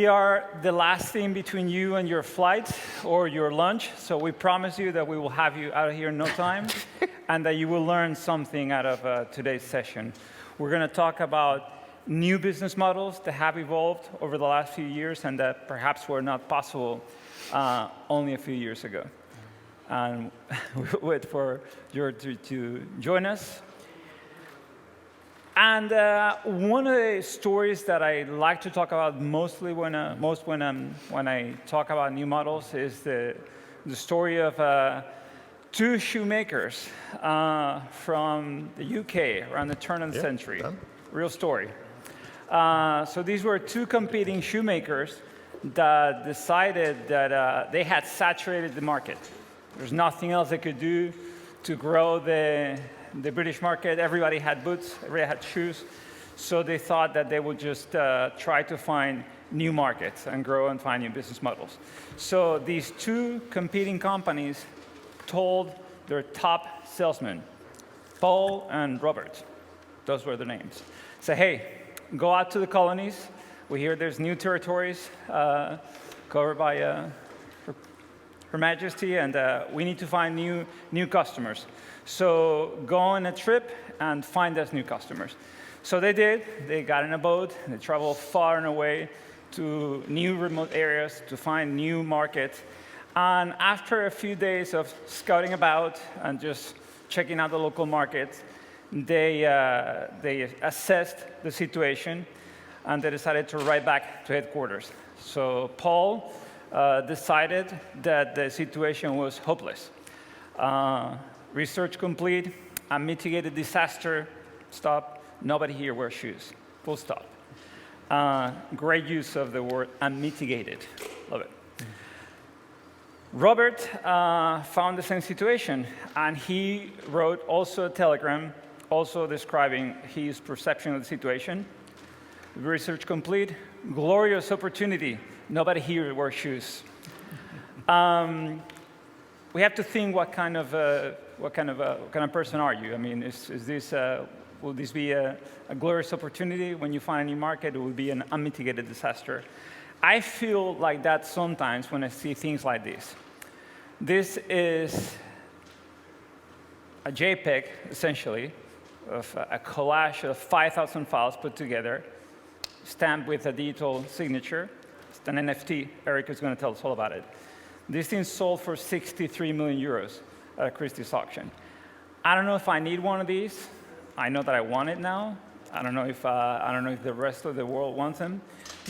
We are the last thing between you and your flight or your lunch, so we promise you that we will have you out of here in no time and that you will learn something out of today's session. We're going to talk about new business models that have evolved over the last few years and that perhaps were not possible only a few years ago. And we wait for George to join us. And one of the stories that I like to talk about mostly when I talk about new models is the story of two shoemakers from the UK around the turn of the century. Done. Real story. So these were two competing shoemakers that decided that they had saturated the market. There's nothing else they could do to grow the British market. Everybody had boots, everybody had shoes. So they thought that they would just try to find new markets and grow and find new business models. So these two competing companies told their top salesmen, Paul and Robert, those were their names, say, hey, go out to the colonies. We hear there's new territories covered by Her Majesty, and we need to find new customers. So go on a trip and find us new customers. So they did. They got in a boat. They traveled far and away to new remote areas to find new markets. And after a few days of scouting about and just checking out the local markets, they assessed the situation and they decided to ride back to headquarters. So Paul decided that the situation was hopeless. Research complete, unmitigated disaster, stop, nobody here wears shoes, full stop. Great use of the word unmitigated, love it. Robert found the same situation, and he wrote also a telegram, also describing his perception of the situation. Research complete, glorious opportunity, nobody here wears shoes. We have to think what kind of person are you? I mean, will this be a glorious opportunity when you find a new market? It will be an unmitigated disaster. I feel like that sometimes when I see things like this. This is a JPEG, essentially, of a collage of 5,000 files put together, stamped with a digital signature. It's an NFT. Eric is going to tell us all about it. This thing sold for 63 million euros at a Christie's auction. I don't know if I need one of these. I know that I want it now. I don't know if the rest of the world wants them.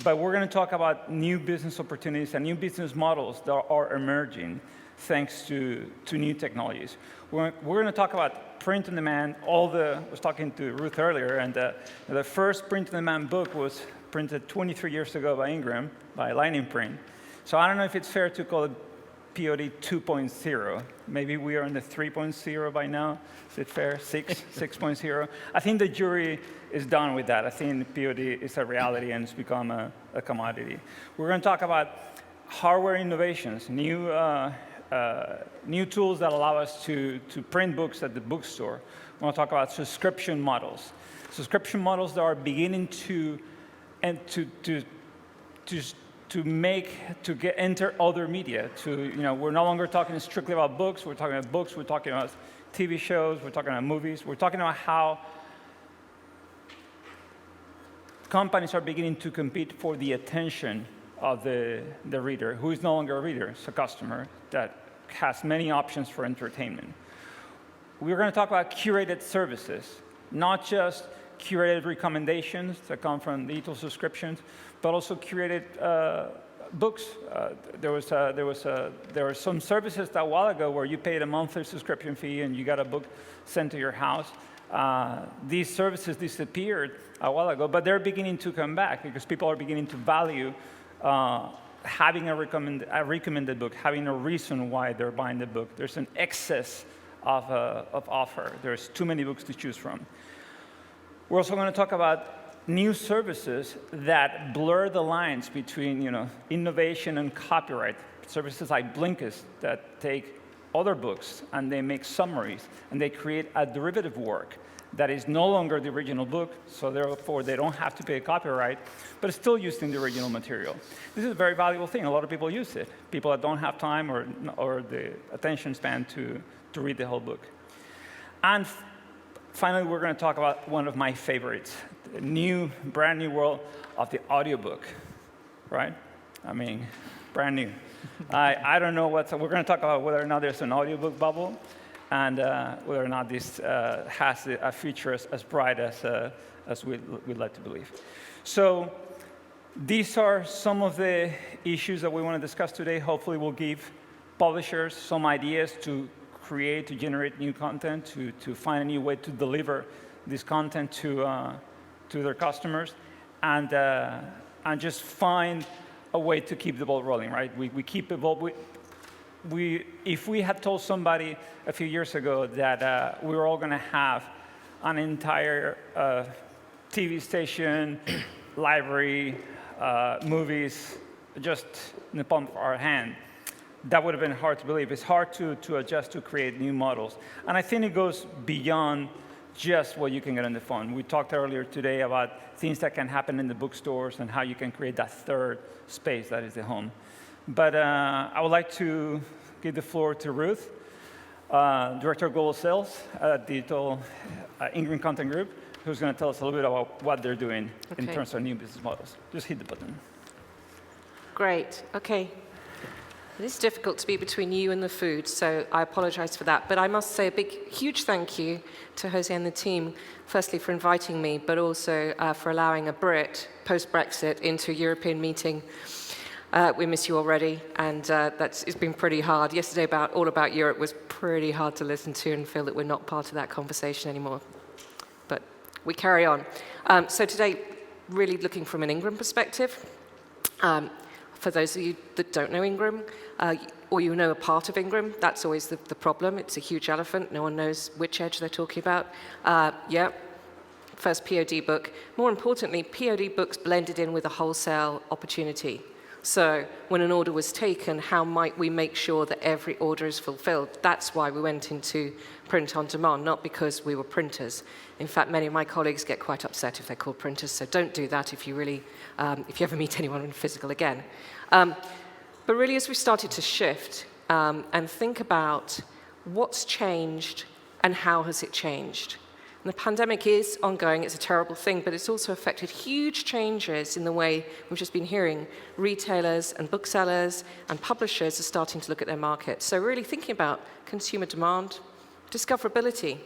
But we're going to talk about new business opportunities and new business models that are emerging thanks to new technologies. We're going to talk about print on demand. I was talking to Ruth earlier, and the first print on demand book was printed 23 years ago by Ingram, by Lightning Print. So I don't know if it's fair to call it POD 2.0. Maybe we are in the 3.0 by now. Is it fair? 6.0? I think the jury is done with that. I think POD is a reality and it's become a commodity. We're going to talk about hardware innovations, new tools that allow us to print books at the bookstore. We're going to talk about subscription models. Subscription models that are beginning to enter other media. We're no longer talking strictly about books. We're talking about books. We're talking about TV shows. We're talking about movies. We're talking about how companies are beginning to compete for the attention of the reader, who is no longer a reader. It's a customer that has many options for entertainment. We're going to talk about curated services, not just curated recommendations that come from digital subscriptions, but also curated books. There were some services that a while ago where you paid a monthly subscription fee and you got a book sent to your house. These services disappeared a while ago, but they're beginning to come back because people are beginning to value having a recommended book, having a reason why they're buying the book. There's an excess of offer. There's too many books to choose from. We're also going to talk about new services that blur the lines between innovation and copyright. Services like Blinkist that take other books and they make summaries and they create a derivative work that is no longer the original book, so therefore they don't have to pay copyright, but it's still used in the original material. This is a very valuable thing. A lot of people use it. People that don't have time or the attention span to read the whole book. And finally, we're going to talk about one of my favorites, the brand new world of the audiobook, right? I mean, brand new. I don't know we're going to talk about whether or not there's an audiobook bubble, and whether or not this has a future as bright as we'd like to believe. So these are some of the issues that we want to discuss today. Hopefully we'll give publishers some ideas to create, to generate new content, to find a new way to deliver this content to their customers, and just find a way to keep the ball rolling, right? We keep evolving. If we had told somebody a few years ago that we were all going to have an entire TV station, library, movies, just in the palm of our hand, that would have been hard to believe. It's hard to adjust to create new models. And I think it goes beyond just what you can get on the phone. We talked earlier today about things that can happen in the bookstores and how you can create that third space that is the home. But I would like to give the floor to Ruth, Director of Global Sales at Digital Ingram Content Group, who's going to tell us a little bit about what they're doing in terms of new business models. Just hit the button. Great. OK. It is difficult to be between you and the food, so I apologize for that. But I must say a huge thank you to Jose and the team, firstly for inviting me, but also for allowing a Brit, post-Brexit, into a European meeting. We miss you already, and it's been pretty hard. Yesterday, all about Europe was pretty hard to listen to and feel that we're not part of that conversation anymore. But we carry on. So today, really looking from an Ingram perspective. For those of you that don't know Ingram, or you know a part of Ingram, that's always the problem. It's a huge elephant. No one knows which edge they're talking about. First POD book. More importantly, POD books blended in with a wholesale opportunity. So when an order was taken, how might we make sure that every order is fulfilled? That's why we went into print on demand, not because we were printers. In fact, many of my colleagues get quite upset if they're called printers, so don't do that if you ever meet anyone in physical again. But really, as we started to shift and think about what's changed and how has it changed. And the pandemic is ongoing, it's a terrible thing, but it's also affected huge changes in the way we've just been hearing retailers and booksellers and publishers are starting to look at their markets. So really thinking about consumer demand, discoverability,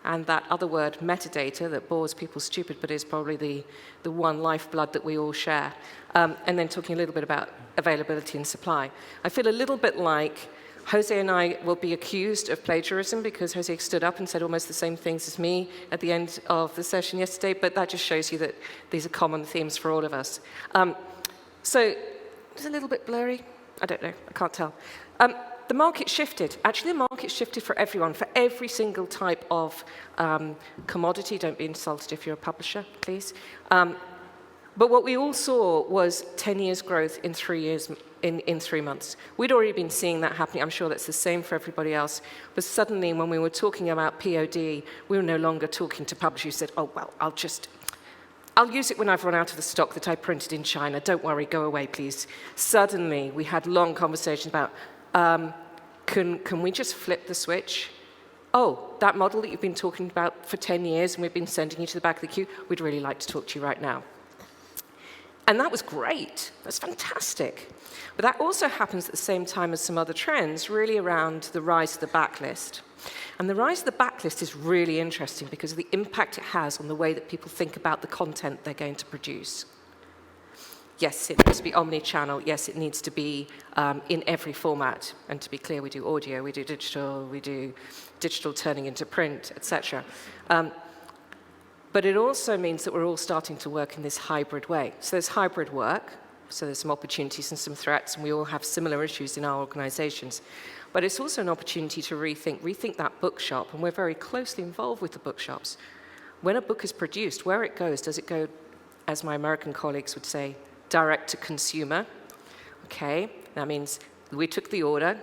and that other word, metadata, that bores people stupid, but is probably the one lifeblood that we all share. And then talking a little bit about availability and supply. I feel a little bit like Jose and I will be accused of plagiarism because Jose stood up and said almost the same things as me at the end of the session yesterday, but that just shows you that these are common themes for all of us. So it's a little bit blurry. I don't know. I can't tell. The market shifted. Actually, the market shifted for everyone, for every single type of commodity. Don't be insulted if you're a publisher, please. But what we all saw was 10 years growth in 3 years, in 3 months. We'd already been seeing that happening. I'm sure that's the same for everybody else. But suddenly, when we were talking about POD, we were no longer talking to publishers who said, oh, well, I'll use it when I've run out of the stock that I printed in China. Don't worry, go away, please. Suddenly, we had long conversations about, can we just flip the switch? Oh, that model that you've been talking about for 10 years and we've been sending you to the back of the queue, we'd really like to talk to you right now. And that was great. That's fantastic. But that also happens at the same time as some other trends, really around the rise of the backlist. And the rise of the backlist is really interesting because of the impact it has on the way that people think about the content they're going to produce. Yes, it needs to be omni-channel. Yes, it needs to be in every format. And to be clear, we do audio, we do digital turning into print, etc. But it also means that we're all starting to work in this hybrid way. So there's hybrid work, so there's some opportunities and some threats, and we all have similar issues in our organizations. But it's also an opportunity to rethink that bookshop, and we're very closely involved with the bookshops. When a book is produced, where it goes, does it go, as my American colleagues would say, direct to consumer? Okay, that means we took the order,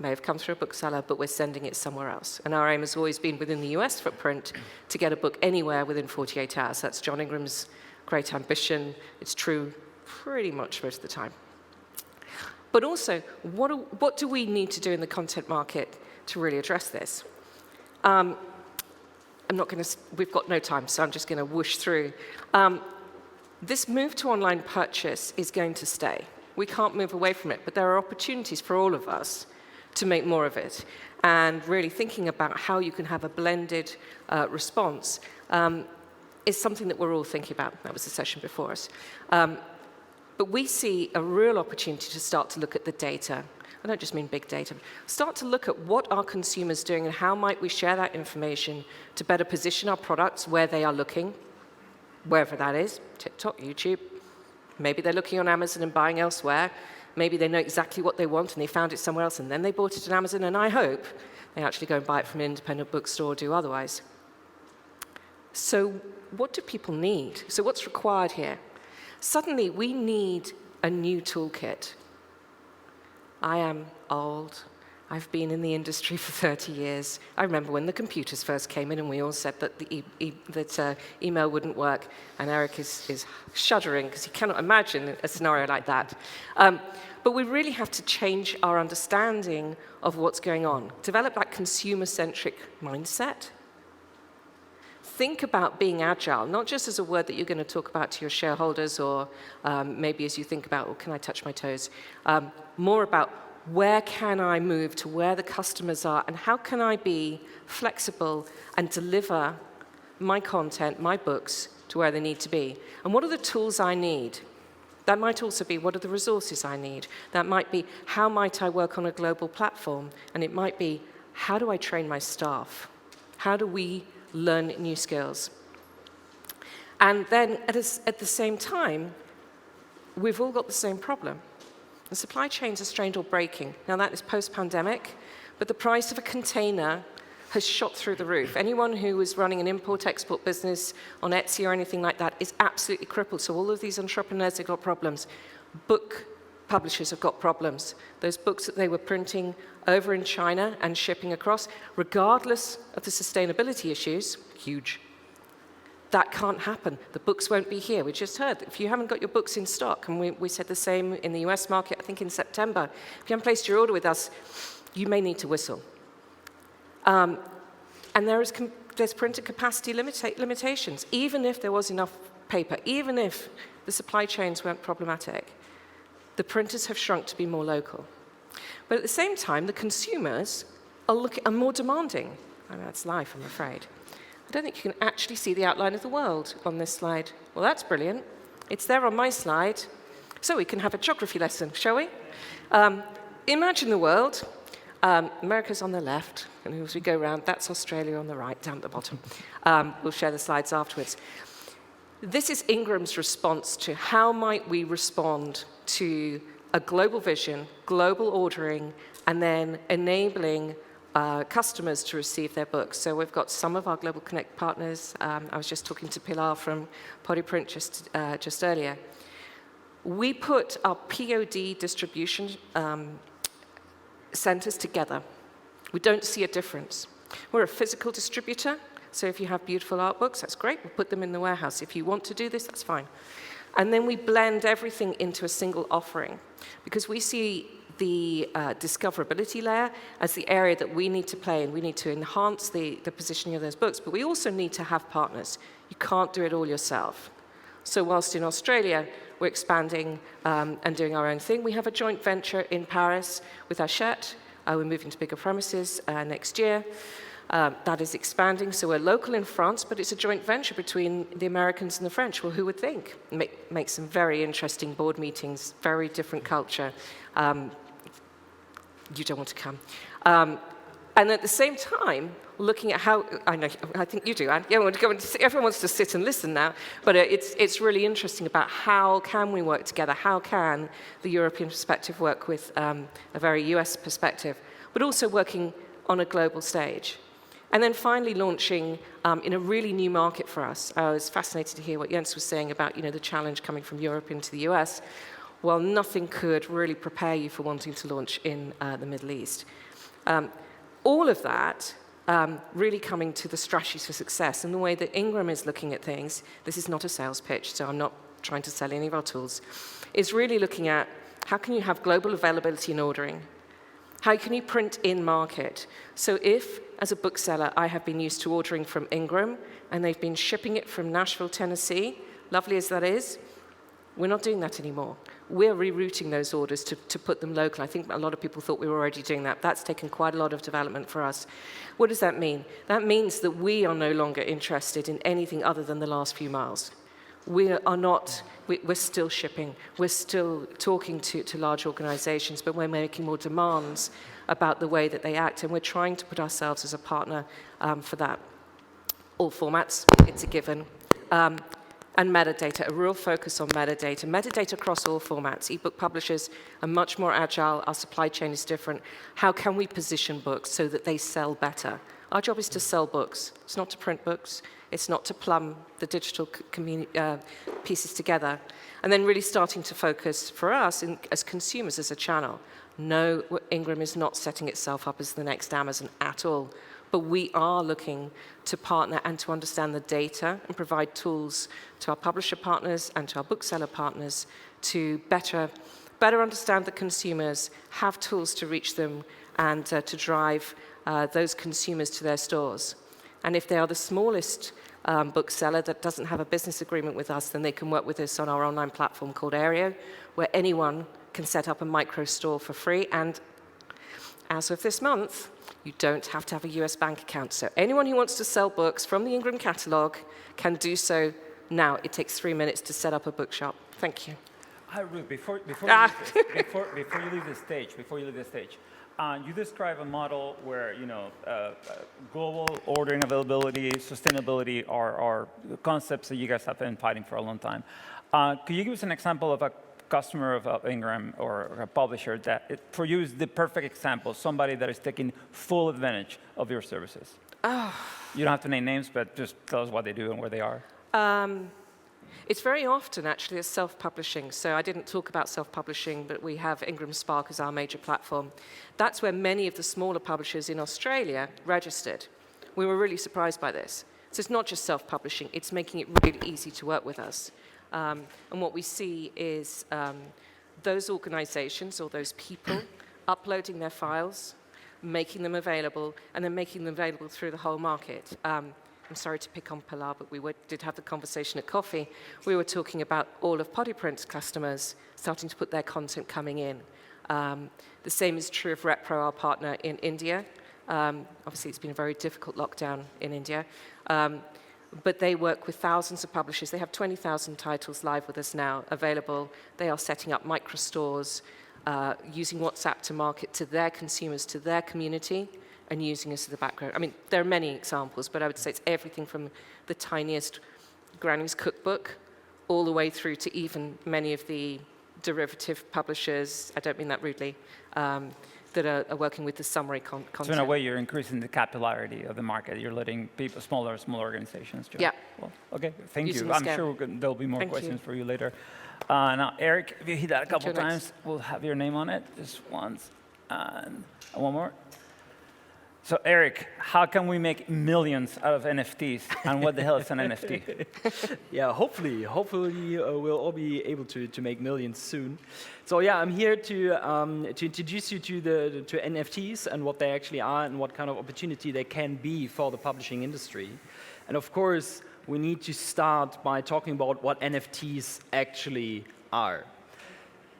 may have come through a bookseller, but we're sending it somewhere else. And our aim has always been within the US footprint to get a book anywhere within 48 hours. That's John Ingram's great ambition. It's true pretty much most of the time. But also, what do we need to do in the content market to really address this? We've got no time, so I'm just going to whoosh through. This move to online purchase is going to stay. We can't move away from it, but there are opportunities for all of us to make more of it. And really thinking about how you can have a blended response is something that we're all thinking about. That was the session before us. But we see a real opportunity to start to look at the data. I don't just mean big data. Start to look at what are consumers doing and how might we share that information to better position our products where they are looking, wherever that is, TikTok, YouTube. Maybe they're looking on Amazon and buying elsewhere. Maybe they know exactly what they want and they found it somewhere else and then they bought it on Amazon, and I hope they actually go and buy it from an independent bookstore or do otherwise. So what do people need? So what's required here? Suddenly, we need a new toolkit. I am old. I've been in the industry for 30 years. I remember when the computers first came in and we all said that email wouldn't work, and Eric is shuddering because he cannot imagine a scenario like that. But we really have to change our understanding of what's going on, develop that consumer-centric mindset. Think about being agile, not just as a word that you're going to talk about to your shareholders or maybe as you think about, well, can I touch my toes? More about where can I move to where the customers are and how can I be flexible and deliver my content, my books, to where they need to be. And what are the tools I need? That might also be what are the resources I need? That might be how might I work on a global platform? And it might be how do I train my staff? How do we learn new skills? And then at the same time, we've all got the same problem. The supply chains are strained or breaking. Now that is post-pandemic, but the price of a container has shot through the roof. Anyone who is running an import-export business on Etsy or anything like that is absolutely crippled. So all of these entrepreneurs have got problems. Book publishers have got problems. Those books that they were printing over in China and shipping across, regardless of the sustainability issues, huge. That can't happen. The books won't be here. We just heard that if you haven't got your books in stock, and we said the same in the US market, I think in September, if you haven't placed your order with us, you may need to whistle. And there's printer capacity limitations. Even if there was enough paper, even if the supply chains weren't problematic, the printers have shrunk to be more local. But at the same time, the consumers are more demanding. I mean, that's life, I'm afraid. I don't think you can actually see the outline of the world on this slide. Well, that's brilliant. It's there on my slide. So we can have a geography lesson, shall we? Imagine the world. America's on the left, and as we go around, that's Australia on the right, down at the bottom. We'll share the slides afterwards. This is Ingram's response to how might we respond to a global vision, global ordering, and then enabling customers to receive their books. So we've got some of our Global Connect partners. I was just talking to Pilar from Polyprint just earlier. We put our POD distribution centers together. We don't see a difference. We're a physical distributor, so if you have beautiful art books, that's great. We'll put them in the warehouse. If you want to do this, that's fine. And then we blend everything into a single offering, because we see the discoverability layer as the area that we need to play, and we need to enhance the positioning of those books, but we also need to have partners. You can't do it all yourself. So whilst in Australia, we're expanding and doing our own thing, we have a joint venture in Paris with Hachette. We're moving to bigger premises next year. That is expanding, so we're local in France, but it's a joint venture between the Americans and the French. Well, who would think? Make some very interesting board meetings, very different culture. You don't want to come. And at the same time, looking at how, I think you do, Anne. Everyone wants to sit and listen now, but it's really interesting about how can we work together, how can the European perspective work with a very US perspective, but also working on a global stage. And then finally launching in a really new market for us. I was fascinated to hear what Jens was saying about the challenge coming from Europe into the US. Well, nothing could really prepare you for wanting to launch in the Middle East. All of that really coming to the strategies for success and the way that Ingram is looking at things. This is not a sales pitch, so I'm not trying to sell any of our tools. Is really looking at how can you have global availability in ordering? How can you print in market? So if, as a bookseller, I have been used to ordering from Ingram and they've been shipping it from Nashville, Tennessee, lovely as that is, we're not doing that anymore. We're rerouting those orders to put them local. I think a lot of people thought we were already doing that. That's taken quite a lot of development for us. What does that mean? That means that we are no longer interested in anything other than the last few miles. We are not, we're still shipping. We're still talking to large organizations, but we're making more demands about the way that they act, and we're trying to put ourselves as a partner for that. All formats, it's a given. And metadata, a real focus on metadata. Metadata across all formats. Ebook publishers are much more agile. Our supply chain is different. How can we position books so that they sell better? Our job is to sell books. It's not to print books. It's not to plumb the digital pieces together. And then really starting to focus for us as consumers as a channel. No, Ingram is not setting itself up as the next Amazon at all. But we are looking to partner and to understand the data and provide tools to our publisher partners and to our bookseller partners to better understand the consumers, have tools to reach them, and to drive those consumers to their stores. And if they are the smallest bookseller that doesn't have a business agreement with us, then they can work with us on our online platform called Aereo, where anyone can set up a micro store for free. And as of this month, you don't have to have a US bank account. So anyone who wants to sell books from the Ingram catalog can do so now. It takes 3 minutes to set up a bookshop. Thank you. Ruth, before you leave the stage, you describe a model where global ordering availability, sustainability are concepts that you guys have been fighting for a long time. Could you give us an example of a customer of Ingram or a publisher that, for you, is the perfect example, somebody that is taking full advantage of your services? You don't have to name names, but just tell us what they do and where they are. It's very often, actually, as self-publishing. So I didn't talk about self-publishing, but we have Ingram Spark as our major platform. That's where many of the smaller publishers in Australia registered. We were really surprised by this. So it's not just self-publishing, it's making it really easy to work with us. And what we see is those organizations or those people uploading their files, making them available, and then making them available through the whole market. I'm sorry to pick on Pilar, but we did have the conversation at coffee. We were talking about all of Podiprint's customers starting to put their content coming in. The same is true of Repro, our partner in India. Obviously, it's been a very difficult lockdown in India. But they work with thousands of publishers. They have 20,000 titles live with us now, available. They are setting up micro stores, using WhatsApp to market to their consumers, to their community, and using us as the background. I mean, there are many examples, but I would say it's everything from the tiniest Granny's cookbook all the way through to even many of the derivative publishers, I don't mean that rudely, that are working with the summary content. So in a way, you're increasing the capillarity of the market. You're letting people, smaller organizations join. Yeah. Well, okay, thank Using you. I'm scale. sure there'll be more Thank questions you. for you later. Now, Eric, if you hit that a couple Next. times, we'll have your name on it, just once, and one more. So Eric, how can we make millions out of NFTs? And what the hell is an NFT? Yeah, hopefully we'll all be able to make millions soon. So yeah, I'm here to introduce you to NFTs and what they actually are and what kind of opportunity they can be for the publishing industry. And of course, we need to start by talking about what NFTs actually are.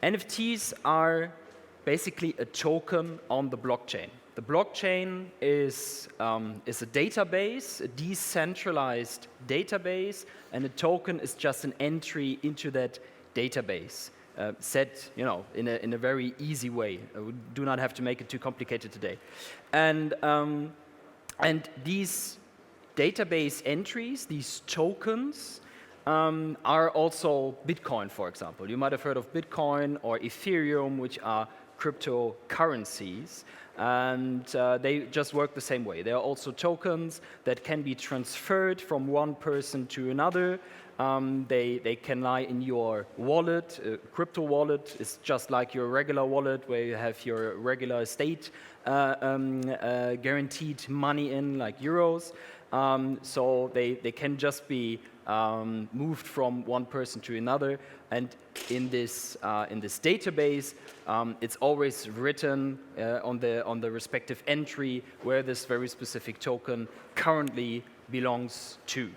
NFTs are basically a token on the blockchain. The blockchain is a database, a decentralized database, and a token is just an entry into that database, set in a very easy way. We do not have to make it too complicated today. And these database entries, these tokens, are also Bitcoin, for example. You might have heard of Bitcoin or Ethereum, which are cryptocurrencies. And they just work the same way. They are also tokens that can be transferred from one person to another They can lie in your wallet. A crypto wallet is just like your regular wallet, where you have your regular state guaranteed money in, like euros. So they can just be moved from one person to another. And in this database, it's always written on the respective entry where this very specific token currently belongs to.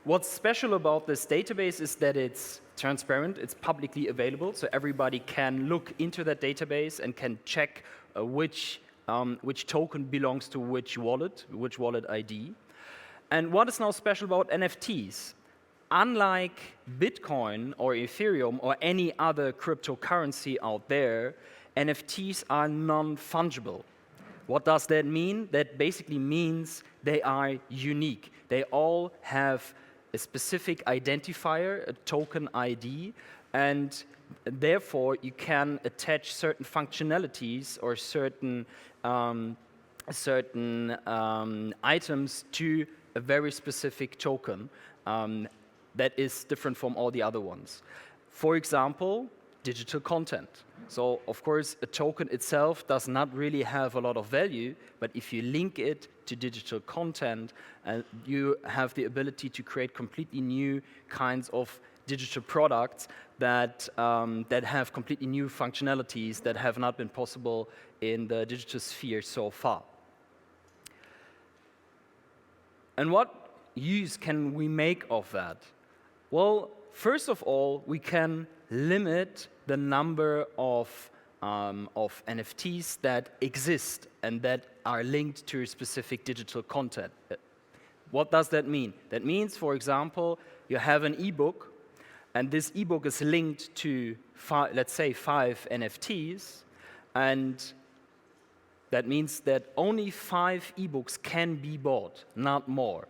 What's special about this database is that it's transparent, it's publicly available, so everybody can look into that database and can check which token belongs to which wallet ID. And what is now special about NFTs? Unlike Bitcoin or Ethereum or any other cryptocurrency out there, NFTs are non-fungible. What does that mean? That basically means they are unique. They all have a specific identifier, a token ID, and therefore you can attach certain functionalities or certain items to a very specific token that is different from all the other ones. For example, digital content. So, of course, a token itself does not really have a lot of value, but if you link it to digital content, you have the ability to create completely new kinds of digital products that have completely new functionalities that have not been possible in the digital sphere so far. And what use can we make of that? Well, first of all, we can limit the number of NFTs that exist and that are linked to specific digital content. What does that mean? That means, for example, you have an ebook, and this ebook is linked to, let's say, 5 NFTs, and that means that only 5 ebooks can be bought, not more.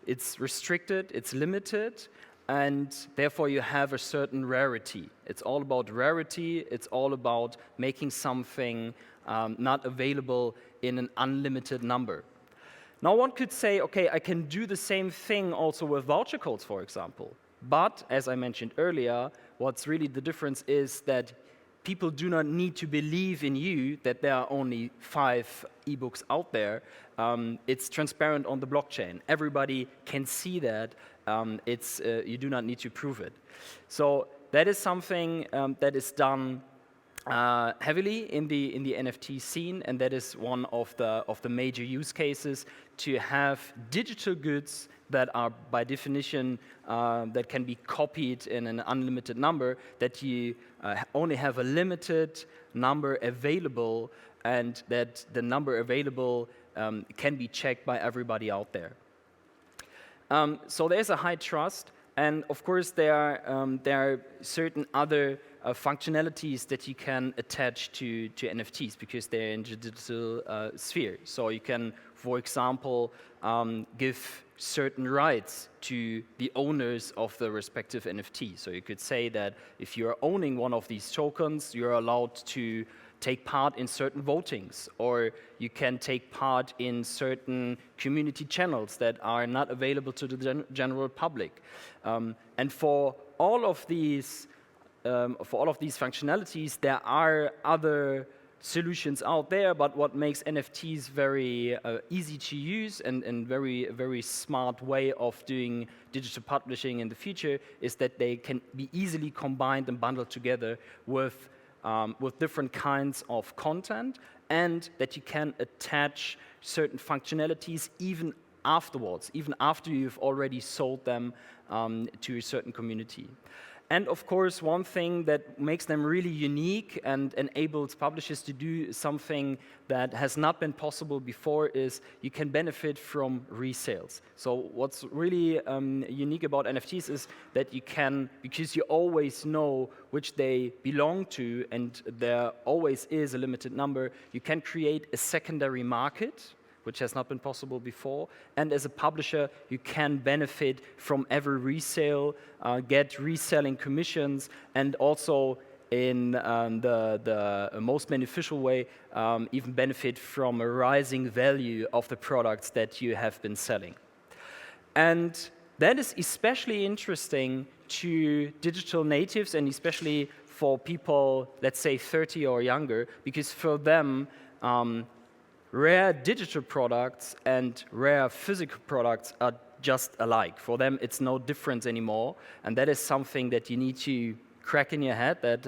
It's restricted, it's limited, and therefore you have a certain rarity. It's all about rarity, it's all about making something not available in an unlimited number. Now one could say, okay, I can do the same thing also with voucher codes, for example. But, as I mentioned earlier, what's really the difference is that people do not need to believe in you that there are only 5 ebooks out there. It's transparent on the blockchain. Everybody can see that. You do not need to prove it. So that is something that is done heavily in the NFT scene, and that is one of the major use cases, to have digital goods that are by definition that can be copied in an unlimited number, that you only have a limited number available, and that the number available can be checked by everybody out there. So there's a high trust, and of course there are certain other functionalities that you can attach to NFTs because they're in the digital sphere. So you can, for example, give certain rights to the owners of the respective NFT. So you could say that if you're owning one of these tokens, you're allowed to take part in certain votings, or you can take part in certain community channels that are not available to the general public. And for all of these functionalities, there are other solutions out there, but what makes NFTs very easy to use and very smart way of doing digital publishing in the future is that they can be easily combined and bundled together with different kinds of content, and that you can attach certain functionalities even afterwards, even after you've already sold them to a certain community. And of course, one thing that makes them really unique and enables publishers to do something that has not been possible before is you can benefit from resales. So what's really unique about NFTs is that you can, because you always know which they belong to and there always is a limited number, you can create a secondary market, which has not been possible before. And as a publisher, you can benefit from every resale, get reselling commissions, and also in the most beneficial way, even benefit from a rising value of the products that you have been selling. And that is especially interesting to digital natives and especially for people, let's say 30 or younger, because for them, rare digital products and rare physical products are just alike. For them, it's no difference anymore, and that is something that you need to crack in your head, that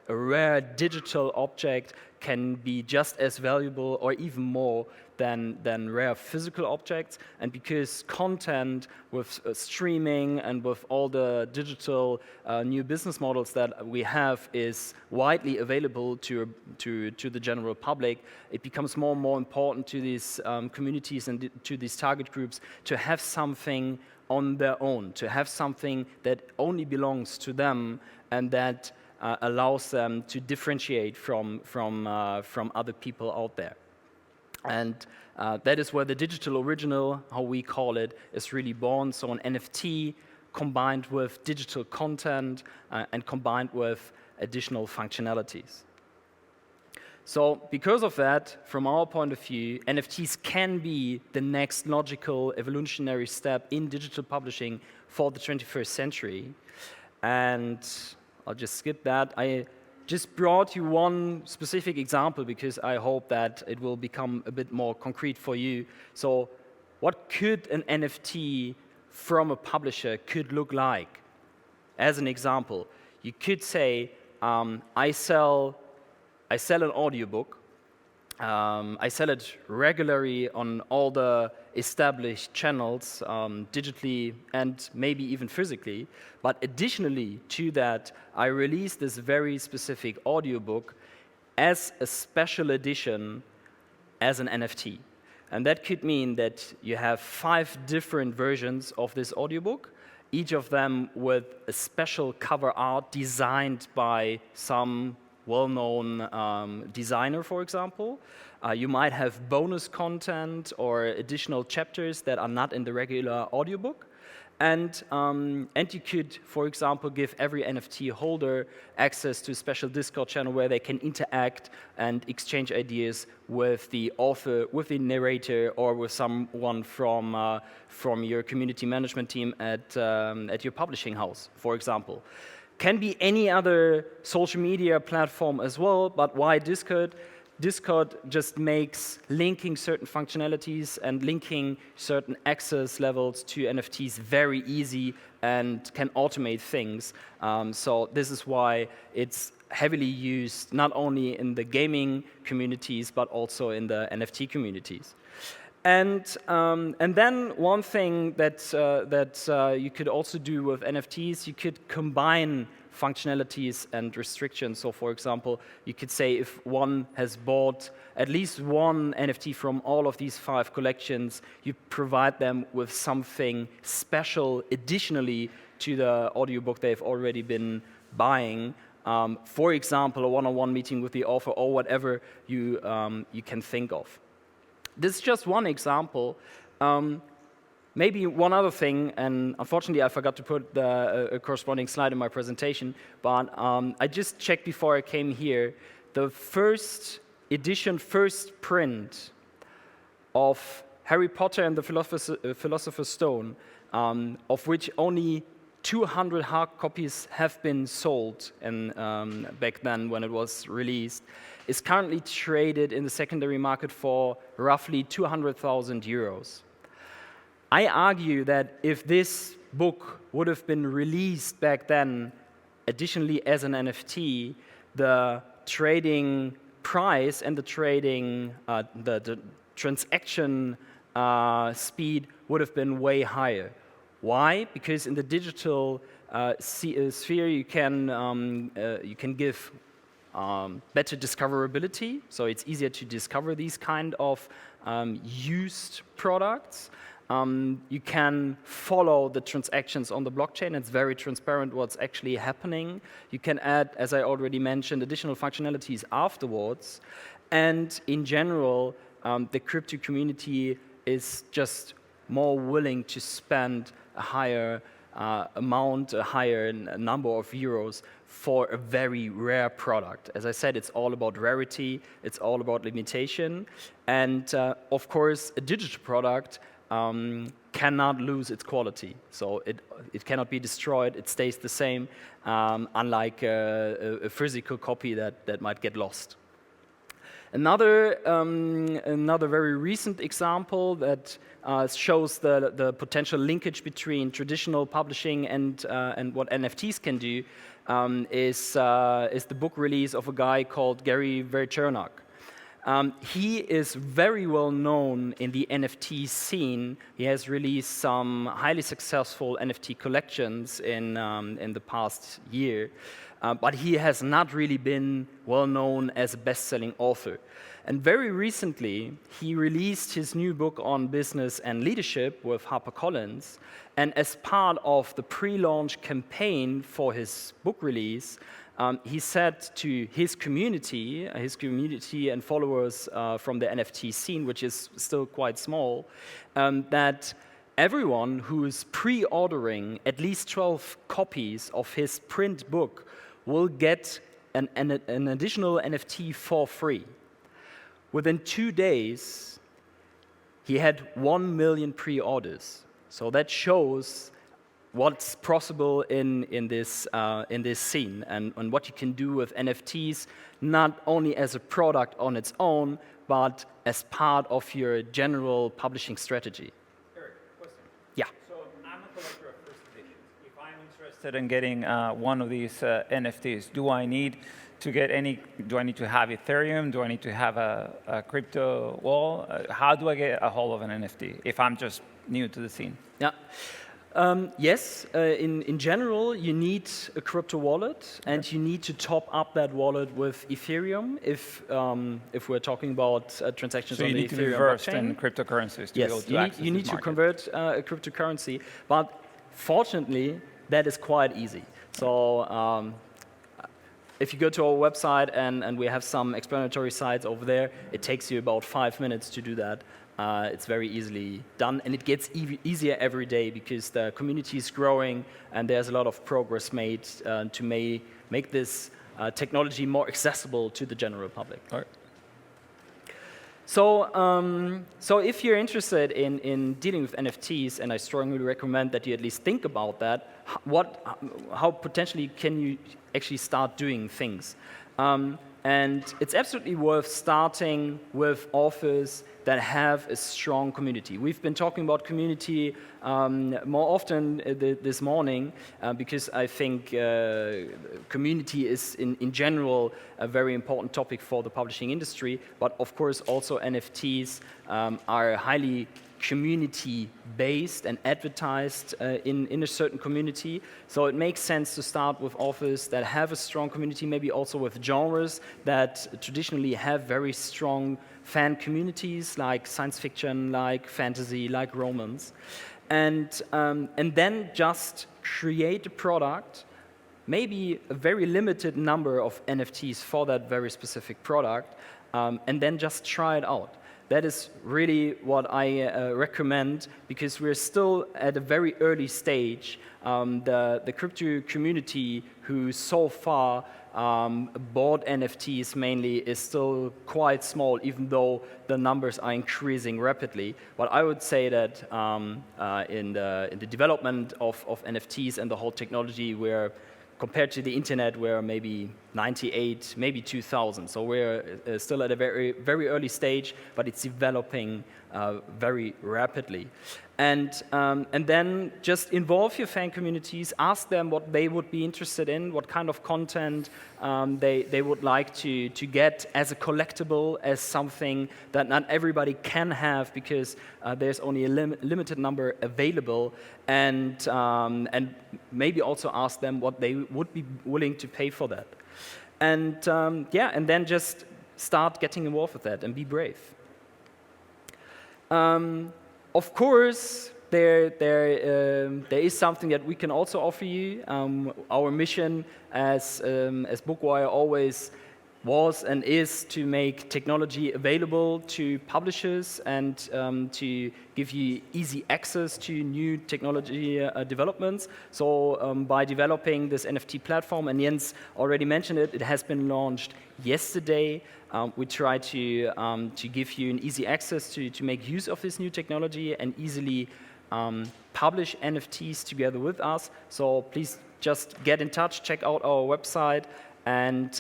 a rare digital object can be just as valuable or even more than rare physical objects. And because content with streaming and with all the digital new business models that we have is widely available to the general public, it becomes more and more important to these communities and to these target groups to have something on their own, to have something that only belongs to them and that allows them to differentiate from other people out there. And that is where the digital original, how we call it, is really born. So an NFT combined with digital content and combined with additional functionalities. So because of that, from our point of view, NFTs can be the next logical evolutionary step in digital publishing for the 21st century. And I'll just skip that. I just brought you one specific example because I hope that it will become a bit more concrete for you. So what could an NFT from a publisher could look like? As an example, you could say, I sell an audiobook. I sell it regularly on all the established channels, digitally and maybe even physically. But additionally to that, I release this very specific audiobook as a special edition as an NFT. And that could mean that you have 5 different versions of this audiobook, each of them with a special cover art designed by some well-known designer, for example. You might have bonus content or additional chapters that are not in the regular audiobook. And you could, for example, give every NFT holder access to a special Discord channel where they can interact and exchange ideas with the author, with the narrator, or with someone from your community management team at your publishing house, for example. Can be any other social media platform as well, but why Discord? Discord just makes linking certain functionalities and linking certain access levels to NFTs very easy and can automate things. So this is why it's heavily used not only in the gaming communities, but also in the NFT communities. And then one thing that you could also do with NFTs, you could combine functionalities and restrictions. So for example, you could say if one has bought at least one NFT from all of these 5 collections, you provide them with something special additionally to the audiobook they've already been buying. For example, a one-on-one meeting with the author or whatever you can think of. This is just one example. Maybe one other thing, and unfortunately I forgot to put a corresponding slide in my presentation, but I just checked before I came here. The first edition, first print of Harry Potter and the Philosopher's Stone, of which only 200 hard copies have been sold back then when it was released, is currently traded in the secondary market for roughly 200,000 euros. I argue that if this book would have been released back then, additionally as an NFT, the trading price and the trading, the transaction speed would have been way higher. Why? Because in the digital sphere, you can give better discoverability, so it's easier to discover these kind of used products. You can follow the transactions on the blockchain. It's very transparent what's actually happening. You can add, as I already mentioned, additional functionalities afterwards. And in general, the crypto community is just more willing to spend a higher amount, a higher number of euros for a very rare product. As I said, it's all about rarity, it's all about limitation. And of course, a digital product cannot lose its quality. So it cannot be destroyed, it stays the same, unlike a physical copy that might get lost. Another very recent example that shows the potential linkage between traditional publishing and what NFTs can do is the book release of a guy called Gary Vaynerchuk. He is very well known in the NFT scene. He has released some highly successful NFT collections in the past year, but he has not really been well known as a best-selling author. And very recently, he released his new book on business and leadership with HarperCollins. And as part of the pre-launch campaign for his book release, he said to his community and followers from the NFT scene, which is still quite small, that everyone who is pre-ordering at least 12 copies of his print book will get an additional NFT for free. Within 2 days, he had 1 million pre-orders. So that shows what's possible in this scene and what you can do with NFTs, not only as a product on its own, but as part of your general publishing strategy. Eric, question. Yeah. So I'm a collector of first editions. If I'm interested in getting one of these NFTs, do I need to have Ethereum? Do I need to have a crypto wall? How do I get a hold of an NFT if I'm just new to the scene? Yeah. Yes, in general, you need a crypto wallet, and you need to top up that wallet with Ethereum if we're talking about transactions on the Ethereum blockchain. So you need to be versed in cryptocurrencies to be able to access you need to convert a cryptocurrency, but fortunately, that is quite easy. So if you go to our website, and we have some explanatory sites over there, it takes you about 5 minutes to do that. It's very easily done, and it gets easier every day because the community is growing, and there's a lot of progress made to make this technology more accessible to the general public. All right. So if you're interested in dealing with NFTs, and I strongly recommend that you at least think about that, how potentially can you actually start doing things? And it's absolutely worth starting with authors that have a strong community. We've been talking about community more often this morning because I think community is in general a very important topic for the publishing industry, but of course also NFTs are highly community-based and advertised in a certain community. So it makes sense to start with authors that have a strong community, maybe also with genres that traditionally have very strong fan communities, like science fiction, like fantasy, like romance. And then just create a product, maybe a very limited number of NFTs for that very specific product, and then just try it out. That is really what I recommend, because we're still at a very early stage. The crypto community who so far bought NFTs mainly is still quite small, even though the numbers are increasing rapidly. But I would say that in the development of NFTs and the whole technology, we're compared to the internet, we're maybe 98, maybe 2000. So we're still at a very, very early stage, but it's developing very rapidly. And then just involve your fan communities, ask them what they would be interested in, what kind of content they would like to get as a collectible, as something that not everybody can have because there's only a limited number available, and maybe also ask them what they would be willing to pay for that. And and then just start getting involved with that and be brave. Of course, there is something that we can also offer you. Our mission as Bookwire always was and is to make technology available to publishers and to give you easy access to new technology developments. So by developing this NFT platform, and Jens already mentioned it, it has been launched yesterday. We try to give you an easy access to make use of this new technology and easily publish NFTs together with us. So please just get in touch, check out our website, and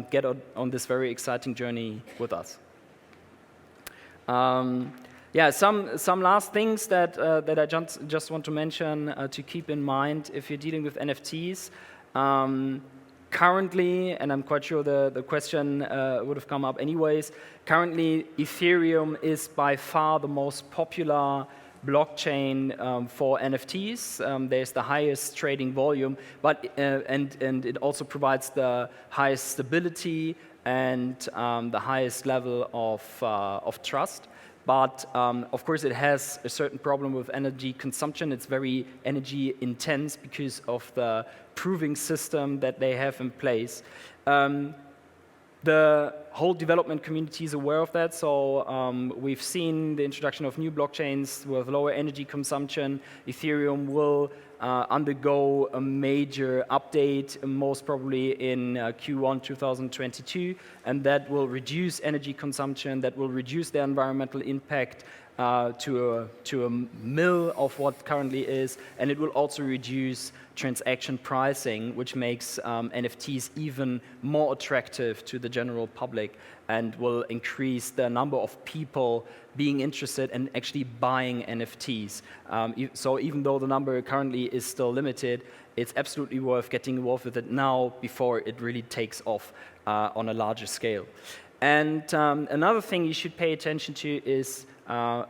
get on this very exciting journey with us. Yeah, some last things that I just want to mention to keep in mind if you're dealing with NFTs. Currently, and I'm quite sure the question would have come up anyways, currently Ethereum is by far the most popular blockchain for NFTs. There's the highest trading volume, but and it also provides the highest stability and the highest level of trust. But of course, it has a certain problem with energy consumption. It's very energy intense because of the proving system that they have in place. The whole development community is aware of that, so we've seen the introduction of new blockchains with lower energy consumption. Ethereum will undergo a major update, most probably in Q1 2022, and that will reduce energy consumption, that will reduce the environmental impact to a mill of what currently is, and it will also reduce transaction pricing, which makes NFTs even more attractive to the general public and will increase the number of people being interested in actually buying NFTs. So even though the number currently is still limited, it's absolutely worth getting involved with it now before it really takes off on a larger scale. And another thing you should pay attention to is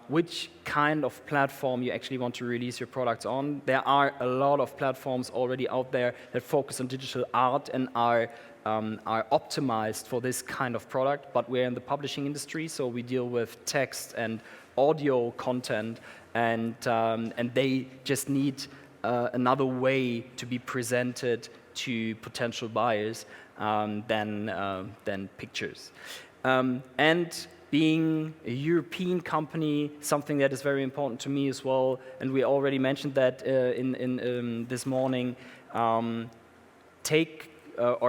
which kind of platform you actually want to release your products on. There are a lot of platforms already out there that focus on digital art and are optimized for this kind of product, but we're in the publishing industry, so we deal with text and audio content, and they just need another way to be presented to potential buyers than pictures. And being a European company, something that is very important to me as well, and we already mentioned that in this morning, or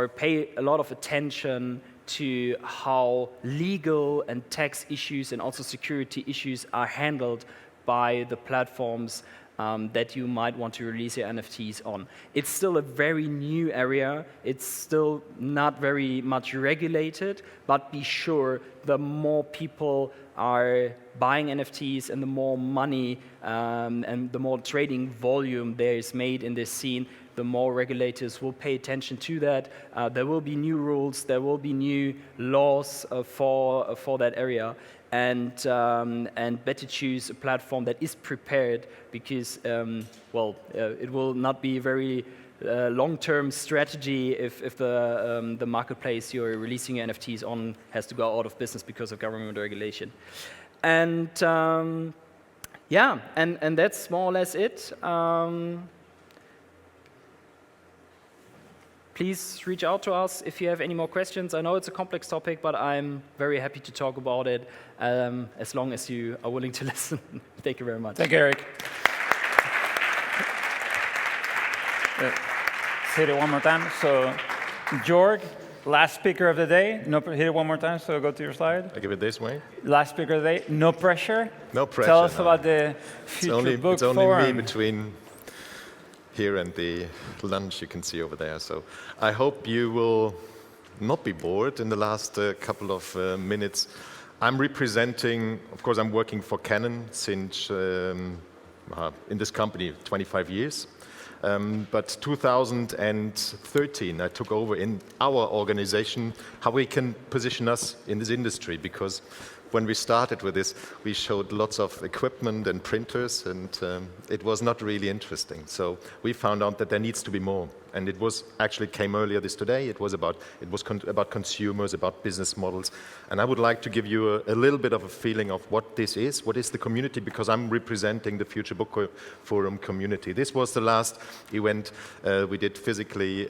pay a lot of attention to how legal and tax issues and also security issues are handled by the platforms that you might want to release your NFTs on. It's still a very new area. It's still not very much regulated, but be sure the more people are buying NFTs and the more money and the more trading volume there is made in this scene, the more regulators will pay attention to that. There will be new rules, there will be new laws for that area. And better choose a platform that is prepared because, it will not be a very long-term strategy if the marketplace you're releasing your NFTs on has to go out of business because of government regulation. And yeah, and that's more or less it. Please reach out to us if you have any more questions. I know it's a complex topic, but I'm very happy to talk about it as long as you are willing to listen. Thank you very much. Thank you, Eric. Hit it one more time. So, Jorg, last speaker of the day. No, hit it one more time, so go to your slide. I give it this way. Last speaker of the day. No pressure. No pressure. Tell us about the future book It's only forum. me between here and the lunch you can see over there. So I hope you will not be bored in the last couple of minutes. I'm representing, of course, I'm working for Canon since, in this company, 25 years. But 2013, I took over in our organization how we can position us in this industry, because when we started with this, we showed lots of equipment and printers, and it was not really interesting. So we found out that there needs to be more. And it was actually came earlier this today. It was about consumers, about business models. And I would like to give you a little bit of a feeling of what this is. What is the community? Because I'm representing the Future Book Forum community. This was the last event we did physically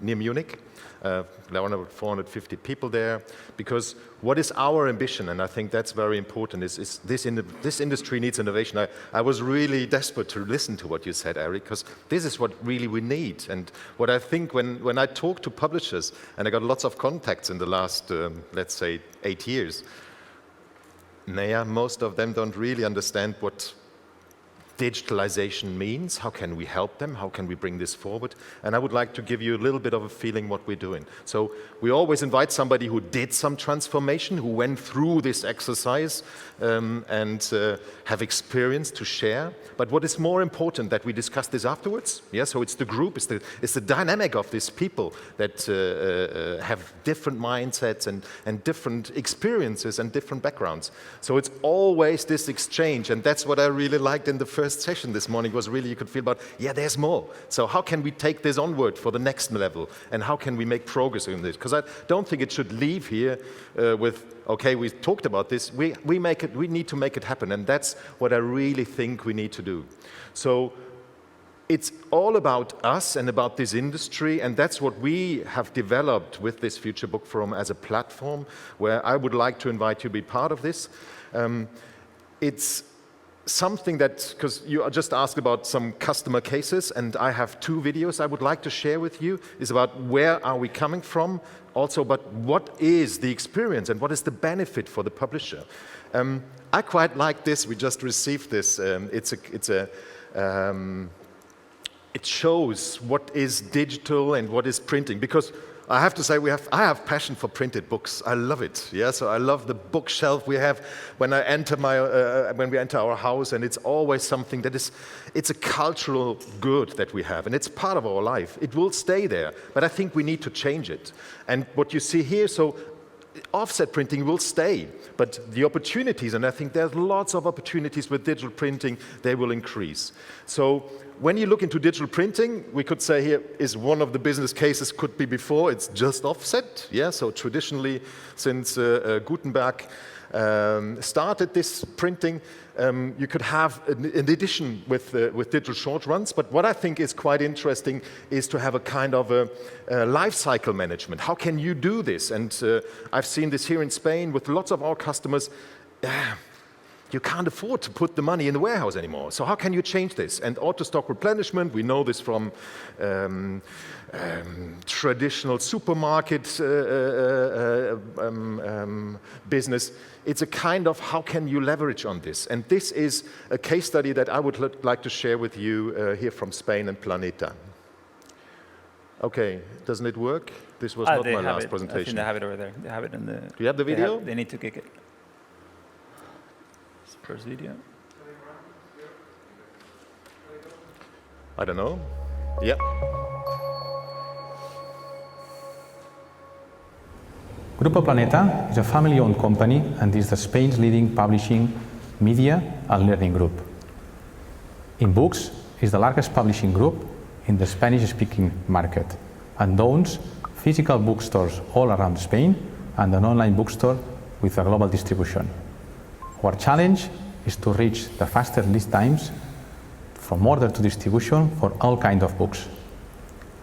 near Munich. Around 450 people there. Because what is our ambition? And I think that's very important. Is this industry needs innovation. I was really desperate to listen to what you said, Eric, because this is what really we need. And what I think when I talk to publishers, and I got lots of contacts in the last, let's say, 8 years, most of them don't really understand digitalization means, how can we help them, how can we bring this forward. And I would like to give you a little bit of a feeling what we're doing. So we always invite somebody who did some transformation, who went through this exercise and have experience to share. But what is more important, that we discuss this afterwards. Yeah, so it's the group, it's the dynamic of these people that have different mindsets and different experiences and different backgrounds. So it's always this exchange, and that's what I really liked in the first session this morning, was really you could feel about, yeah, there's more. So how can we take this onward for the next level, and how can we make progress in this? Because I don't think it should leave here with, okay, we talked about this, we need to make it happen, and that's what I really think we need to do. So it's all about us and about this industry, and that's what we have developed with this Future Book Forum as a platform, where I would like to invite you to be part of this. It's something that, because you just asked about some customer cases, and I have 2 videos I would like to share with you, is about where are we coming from, also about what is the experience and what is the benefit for the publisher. I quite like this, we just received this, it shows what is digital and what is printing, because I have to say I have passion for printed books. I love it. Yeah, so I love the bookshelf we have when I enter when we enter our house, and it's always something that it's a cultural good that we have, and it's part of our life. It will stay there, but I think we need to change it. And what you see here, so offset printing will stay, but the opportunities, and I think there's lots of opportunities with digital printing, they will increase. So when you look into digital printing, we could say here is one of the business cases could be before, it's just offset. Yeah, so traditionally, since Gutenberg started this printing, you could have an addition with digital short runs, but what I think is quite interesting is to have a kind of a life cycle management. How can you do this? And I've seen this here in Spain with lots of our customers. You can't afford to put the money in the warehouse anymore. So how can you change this? And auto-stock replenishment, we know this from traditional supermarket business. It's a kind of how can you leverage on this? And this is a case study that I would like to share with you here from Spain and Planeta. Okay, doesn't it work? This was not my last presentation. I think they have it over there. They have it in the... Do you have the video? They need to kick it. First video. I don't know. Yeah. Grupo Planeta is a family-owned company and is Spain's leading publishing, media and learning group. In books, it's the largest publishing group in the Spanish-speaking market and owns physical bookstores all around Spain and an online bookstore with a global distribution. Our challenge is to reach the faster lead times from order to distribution for all kinds of books.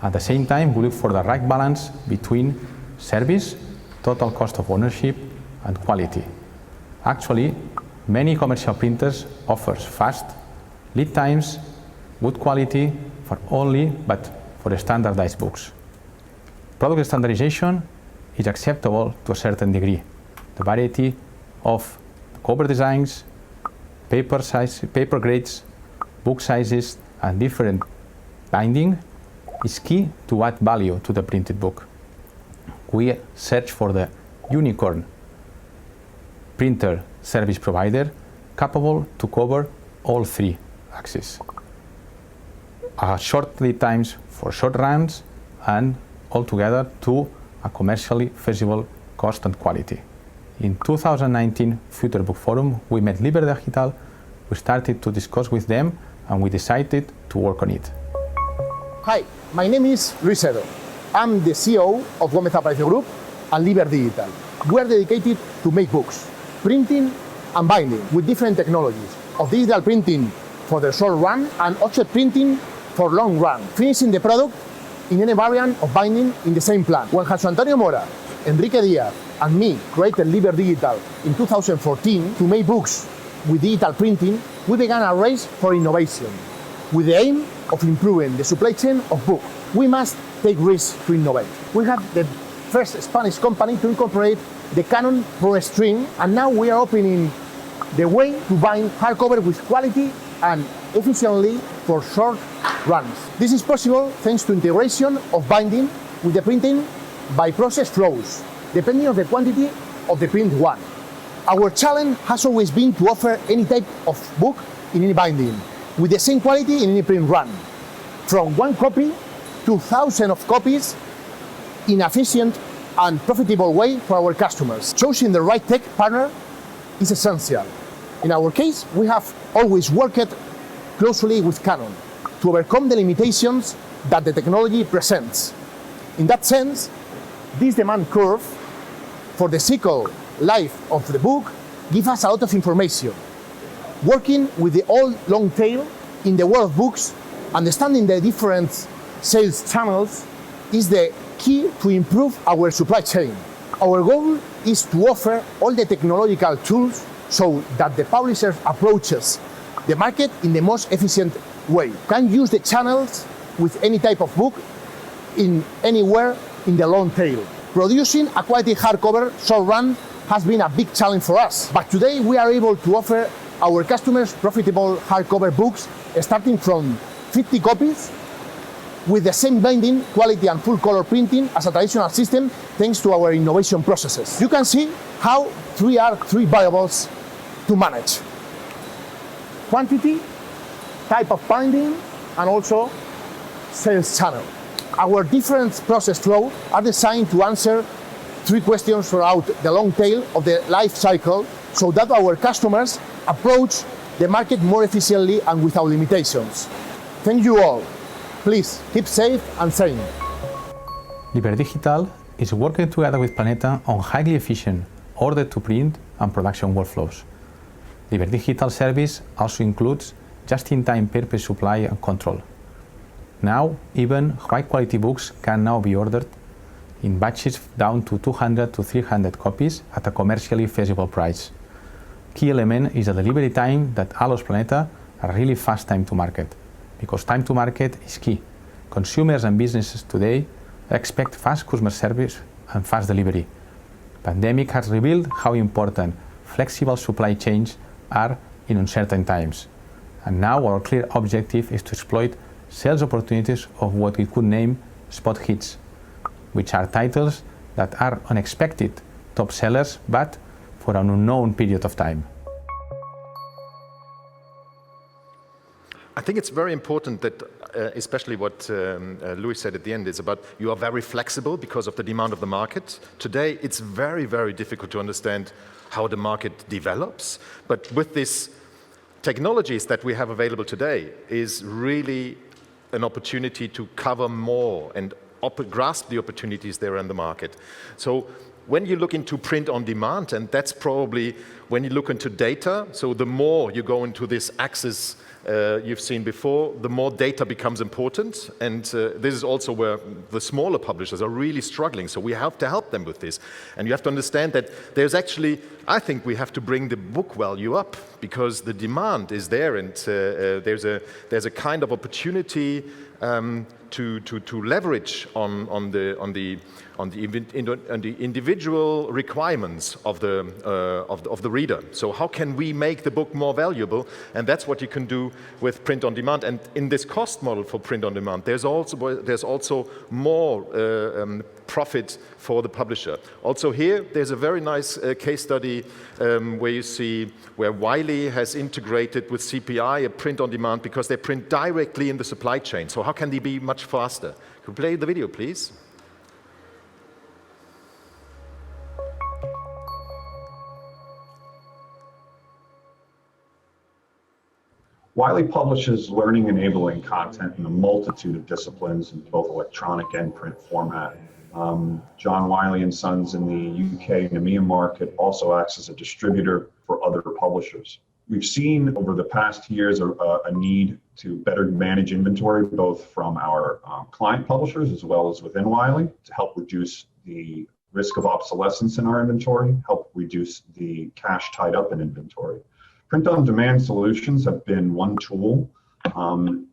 At the same time, we look for the right balance between service, total cost of ownership, and quality. Actually, many commercial printers offer fast lead times, good quality for standardized books. Product standardization is acceptable to a certain degree. The variety of cover designs, paper grades, book sizes, and different binding is key to add value to the printed book. We search for the unicorn printer service provider capable to cover all 3 axes. Short lead times for short runs, and altogether to a commercially feasible cost and quality. In 2019 Future Book Forum, we met Liber Digital, we started to discuss with them, and we decided to work on it. Hi, my name is Luis Edo. I'm the CEO of Gomez Aparicio Group and Liber Digital. We are dedicated to make books, printing and binding with different technologies of digital printing for the short run and offset printing for long run, finishing the product in any variant of binding in the same plant. When José Antonio Mora, Enrique Díaz, and me created Liber Digital in 2014 to make books with digital printing, we began a race for innovation with the aim of improving the supply chain of books. We must take risks to innovate. We have the first Spanish company to incorporate the Canon ProString, and now we are opening the way to bind hardcover with quality and efficiently for short runs. This is possible thanks to integration of binding with the printing by process flows, depending on the quantity of the print one. Our challenge has always been to offer any type of book in any binding, with the same quality in any print run, from 1 copy to thousands of copies in an efficient and profitable way for our customers. Choosing the right tech partner is essential. In our case, we have always worked closely with Canon to overcome the limitations that the technology presents. In that sense, this demand curve for the cycle life of the book gives us a lot of information. Working with the old long tail in the world of books, understanding the different sales channels is the key to improve our supply chain. Our goal is to offer all the technological tools so that the publisher approaches the market in the most efficient way. Can use the channels with any type of book in anywhere in the long tail. Producing a quality hardcover short run has been a big challenge for us, but today we are able to offer our customers profitable hardcover books starting from 50 copies with the same binding, quality and full color printing as a traditional system thanks to our innovation processes. You can see how three variables to manage: quantity, type of binding, and also sales channel. Our different process flow are designed to answer 3 questions throughout the long tail of the life cycle so that our customers approach the market more efficiently and without limitations. Thank you all. Please keep safe and sane. Liber Digital is working together with Planeta on highly efficient order-to-print and production workflows. Liber Digital service also includes just-in-time paper supply and control. Now, even high-quality books can now be ordered in batches down to 200 to 300 copies at a commercially feasible price. Key element is the delivery time that allows Planeta a really fast time to market, because time to market is key. Consumers and businesses today expect fast customer service and fast delivery. Pandemic has revealed how important flexible supply chains are in uncertain times. And now our clear objective is to exploit sales opportunities of what we could name spot hits, which are titles that are unexpected top sellers, but for an unknown period of time. I think it's very important that, especially what Louis said at the end, is about you are very flexible because of the demand of the market. Today, it's very, very difficult to understand how the market develops. But with these technologies that we have available today is really an opportunity to cover more and grasp the opportunities there in the market. So when you look into print on demand, and that's probably when you look into data, so the more you go into this axis you've seen before, the more data becomes important. And this is also where the smaller publishers are really struggling. So we have to help them with this. And you have to understand that there's actually, I think we have to bring the book value up because the demand is there, and there's a kind of opportunity to leverage on the individual requirements of the reader. So how can we make the book more valuable? And that's what you can do with print on demand. And in this cost model for print on demand, there's also more profit for the publisher. Also here, there's a very nice case study where you see where Wiley has integrated with CPI a print on demand because they print directly in the supply chain. So how can they be much faster? Could you play the video, please? Wiley publishes learning-enabling content in a multitude of disciplines in both electronic and print format. John Wiley & Sons in the UK and EMEA market also acts as a distributor for other publishers. We've seen over the past years a need to better manage inventory, both from our client publishers as well as within Wiley, to help reduce the risk of obsolescence in our inventory, help reduce the cash tied up in inventory. Print-on-demand solutions have been one tool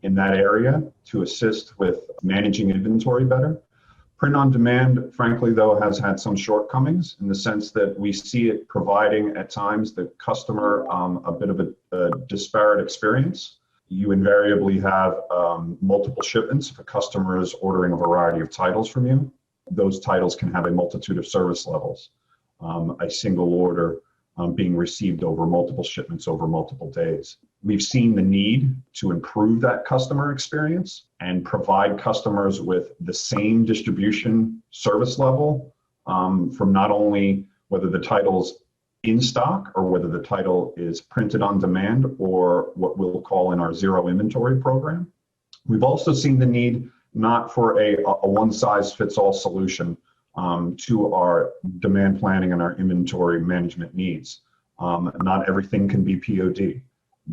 in that area to assist with managing inventory better. Print-on-demand, frankly, though, has had some shortcomings in the sense that we see it providing at times the customer a bit of a disparate experience. you invariably have multiple shipments. If a customer is ordering a variety of titles from you, those titles can have a multitude of service levels. A single order being received over multiple shipments over multiple days. We've seen the need to improve that customer experience and provide customers with the same distribution service level from not only whether the title's in stock or whether the title is printed on demand or what we'll call in our zero inventory program. We've also seen the need not for a one-size-fits-all solution to our demand planning and our inventory management needs. Not everything can be POD.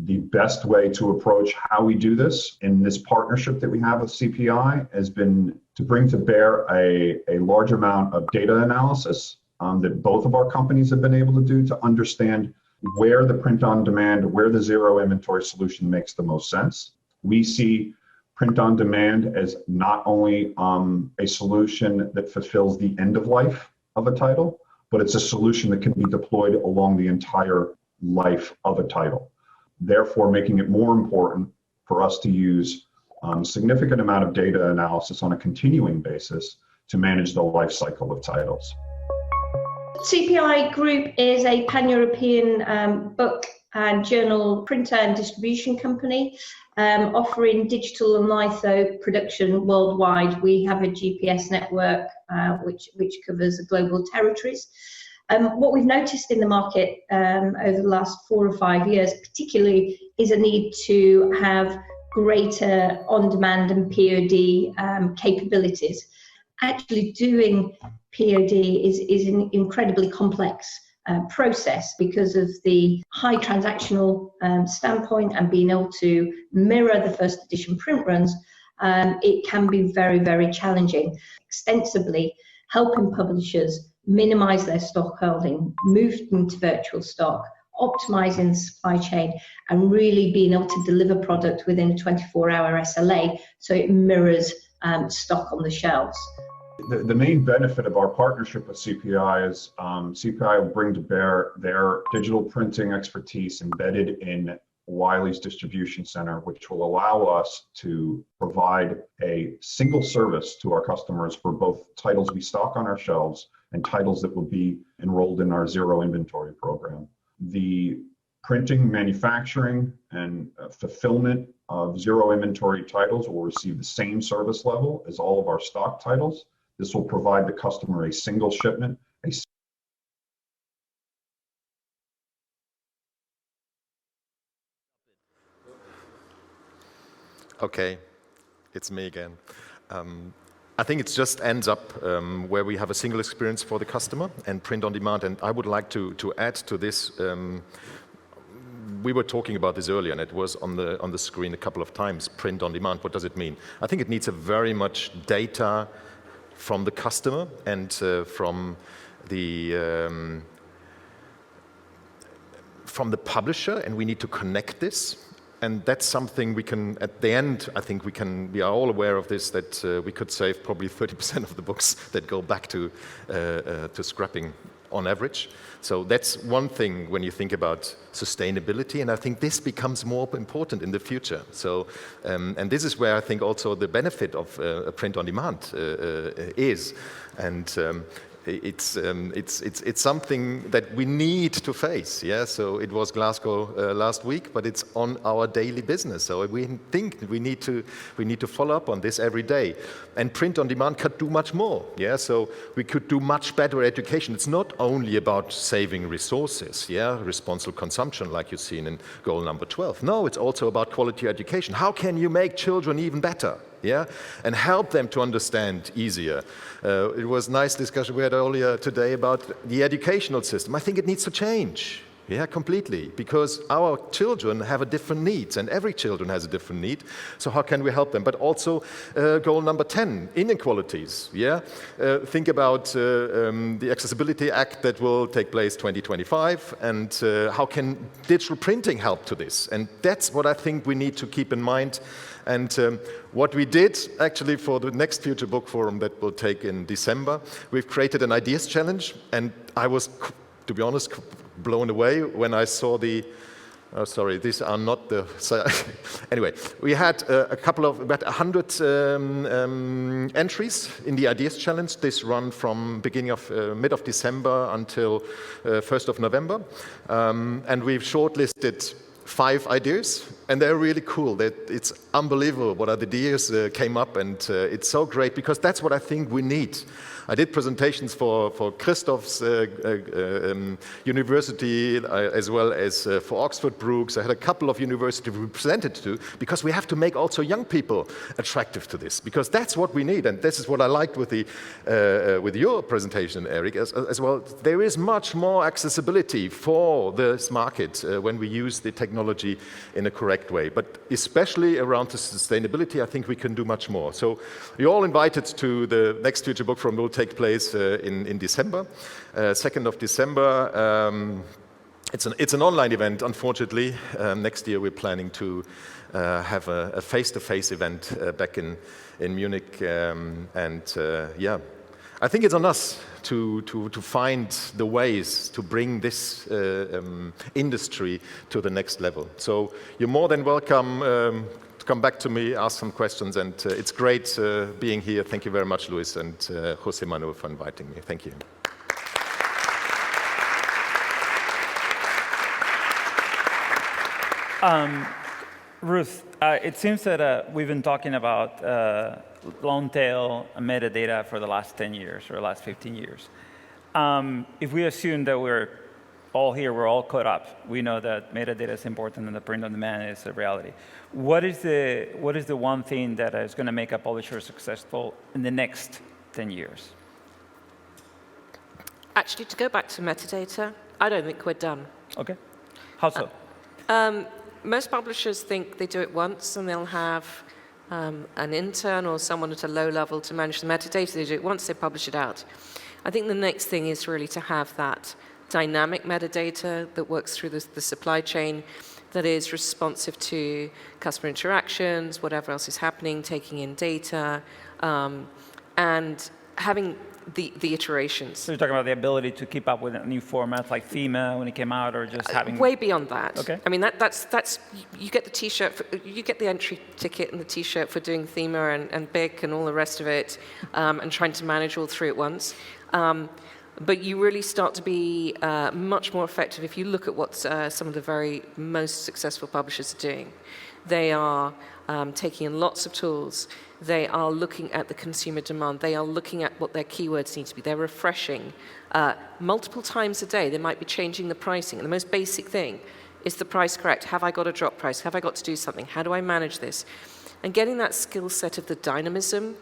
The best way to approach how we do this in this partnership that we have with CPI has been to bring to bear a large amount of data analysis that both of our companies have been able to do to understand where the print on demand, where the zero inventory solution makes the most sense. We see print on demand as not only a solution that fulfills the end of life of a title, but it's a solution that can be deployed along the entire life of a title. Therefore, making it more important for us to use significant amount of data analysis on a continuing basis to manage the life cycle of titles. CPI Group is a pan-European book and journal printer and distribution company offering digital and litho production worldwide. We have a GPS network which covers the global territories. What we've noticed in the market over the last 4 or 5 years particularly is a need to have greater on-demand and POD capabilities. Actually doing POD is an incredibly complex process because of the high transactional standpoint and being able to mirror the first edition print runs. It can be very, very challenging. Extensively helping publishers minimize their stock holding, move into virtual stock, optimizing the supply chain, and really being able to deliver product within a 24-hour SLA so it mirrors stock on the shelves. The main benefit of our partnership with CPI is CPI will bring to bear their digital printing expertise embedded in Wiley's distribution center, which will allow us to provide a single service to our customers for both titles we stock on our shelves and titles that will be enrolled in our zero inventory program. The printing, manufacturing, and fulfillment of zero inventory titles will receive the same service level as all of our stock titles. This will provide the customer a single shipment, Okay, it's me again. I think it just ends up where we have a single experience for the customer and print on demand. And I would like to add to this. We were talking about this earlier, and it was on the screen a couple of times. Print on demand. What does it mean? I think it needs a very much data from the customer and from the publisher, and we need to connect this. And that's something we can, at the end, I think we are all aware of this, that we could save probably 30% of the books that go back to scrapping on average. So that's one thing when you think about sustainability, and I think this becomes more important in the future. So, and this is where I think also the benefit of print on demand is, and it's something that we need to face. Yeah. So it was Glasgow last week, but it's on our daily business. So we think we need to follow up on this every day. And print on demand could do much more. Yeah. So we could do much better education. It's not only about saving resources. Yeah. Responsible consumption, like you've seen in goal number 12. No, it's also about quality education. How can you make children even better? Yeah, and help them to understand easier. It was a nice discussion we had earlier today about the educational system. I think it needs to change. Yeah, completely, because our children have a different needs, and every children has a different need. So how can we help them? But also goal number 10, inequalities. Yeah, think about the Accessibility Act that will take place 2025, and how can digital printing help to this? And that's what I think we need to keep in mind. And what we did actually for the next Future Book Forum that will take in December, we've created an ideas challenge, and I was, to be honest, blown away when I saw the Oh, sorry, these are not the. So anyway, we had about 100 entries in the Ideas Challenge. This run from beginning of mid of December until 1st of November, and we've shortlisted 5 ideas, and they're really cool. It's unbelievable what ideas came up, and it's so great because that's what I think we need. I did presentations for Christoph's university as well as for Oxford Brookes. I had a couple of universities we presented to because we have to make also young people attractive to this because that's what we need. And this is what I liked with your presentation, Eric, as well. There is much more accessibility for this market when we use the technology in a correct way. But especially around the sustainability, I think we can do much more. So you're all invited to the next Future Book Forum. Will take place in December, 2nd of December. It's an online event, unfortunately. Next year we're planning to have a face-to-face event back in Munich. Yeah, I think it's on us to find the ways to bring this industry to the next level. So you're more than welcome. Come back to me, ask some questions, and it's great being here. Thank you very much, Luis and Jose Manuel, for inviting me. Thank you. Ruth, it seems that we've been talking about long tail metadata for the last 10 years or the last 15 years. If we assume that we're all here, we're all caught up. We know that metadata is important and the print on demand is a reality. What is the one thing that is going to make a publisher successful in the next 10 years? Actually, to go back to metadata, I don't think we're done. Okay. How so? Most publishers think they do it once and they'll have an intern or someone at a low level to manage the metadata. They do it once, they publish it out. I think the next thing is really to have that dynamic metadata that works through the supply chain, that is responsive to customer interactions, whatever else is happening, taking in data, and having the iterations. So you're talking about the ability to keep up with a new format like Thema when it came out, or just having way beyond that. Okay. I mean that's you get the T-shirt, you get the entry ticket and the T-shirt for doing Thema and BIC and all the rest of it, and trying to manage all 3 at once. But you really start to be much more effective if you look at what some of the very most successful publishers are doing. They are taking in lots of tools. They are looking at the consumer demand. They are looking at what their keywords need to be. They're refreshing multiple times a day. They might be changing the pricing. And the most basic thing, is the price correct? Have I got a drop price? Have I got to do something? How do I manage this? And getting that skill set of the dynamism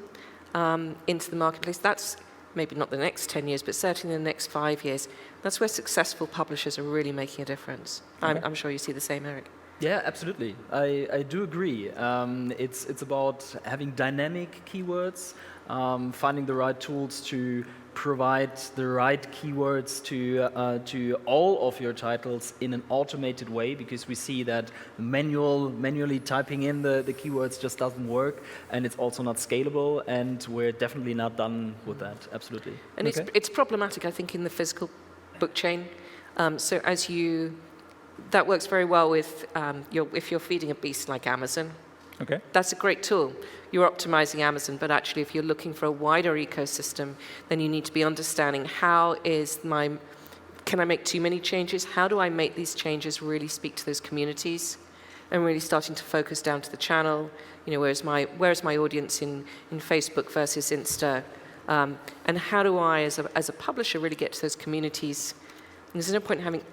into the marketplace, that's maybe not the next 10 years, but certainly in the next 5 years, that's where successful publishers are really making a difference. Okay. I'm sure you see the same, Eric. Yeah, absolutely. I do agree. It's about having dynamic keywords, finding the right tools to provide the right keywords to all of your titles in an automated way, because we see that manually typing in the keywords just doesn't work, and it's also not scalable, and we're definitely not done with that. Absolutely. And okay. It's problematic, I think, in the physical book chain. So as that works very well with if you're feeding a beast like Amazon. Okay. That's a great tool. You're optimizing Amazon, but actually if you're looking for a wider ecosystem, then you need to be understanding can I make too many changes? How do I make these changes really speak to those communities? And really starting to focus down to the channel. Where's my audience in Facebook versus Insta? And how do I, as a publisher, really get to those communities? And there's no point in having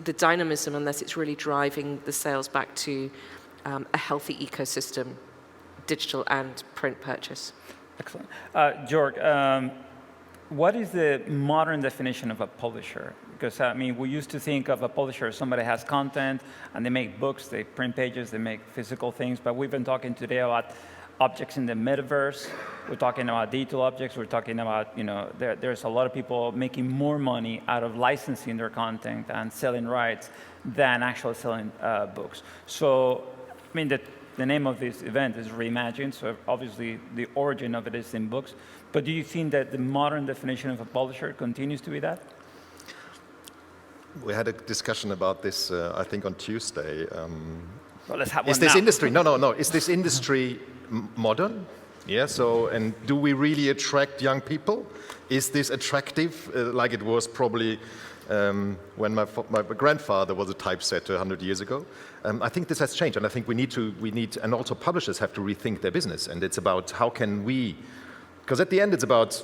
the dynamism unless it's really driving the sales back to a healthy ecosystem, digital and print purchase. Excellent. Georg, what is the modern definition of a publisher? Because, we used to think of a publisher as somebody has content, and they make books, they print pages, they make physical things, but we've been talking today about objects in the metaverse. We're talking about digital objects. We're talking about, there's a lot of people making more money out of licensing their content and selling rights than actually selling books. So, the name of this event is Reimagine, so obviously the origin of it is in books. But do you think that the modern definition of a publisher continues to be that? We had a discussion about this, I think, on Tuesday. Well, let's have Is one this now. industry? No. Is this industry modern? Yeah. So, and do we really attract young people? Is this attractive, like it was probably when my grandfather was a typesetter 100 years ago? I think this has changed, and I think we need, and also publishers have to rethink their business. And it's about how can we, because at the end it's about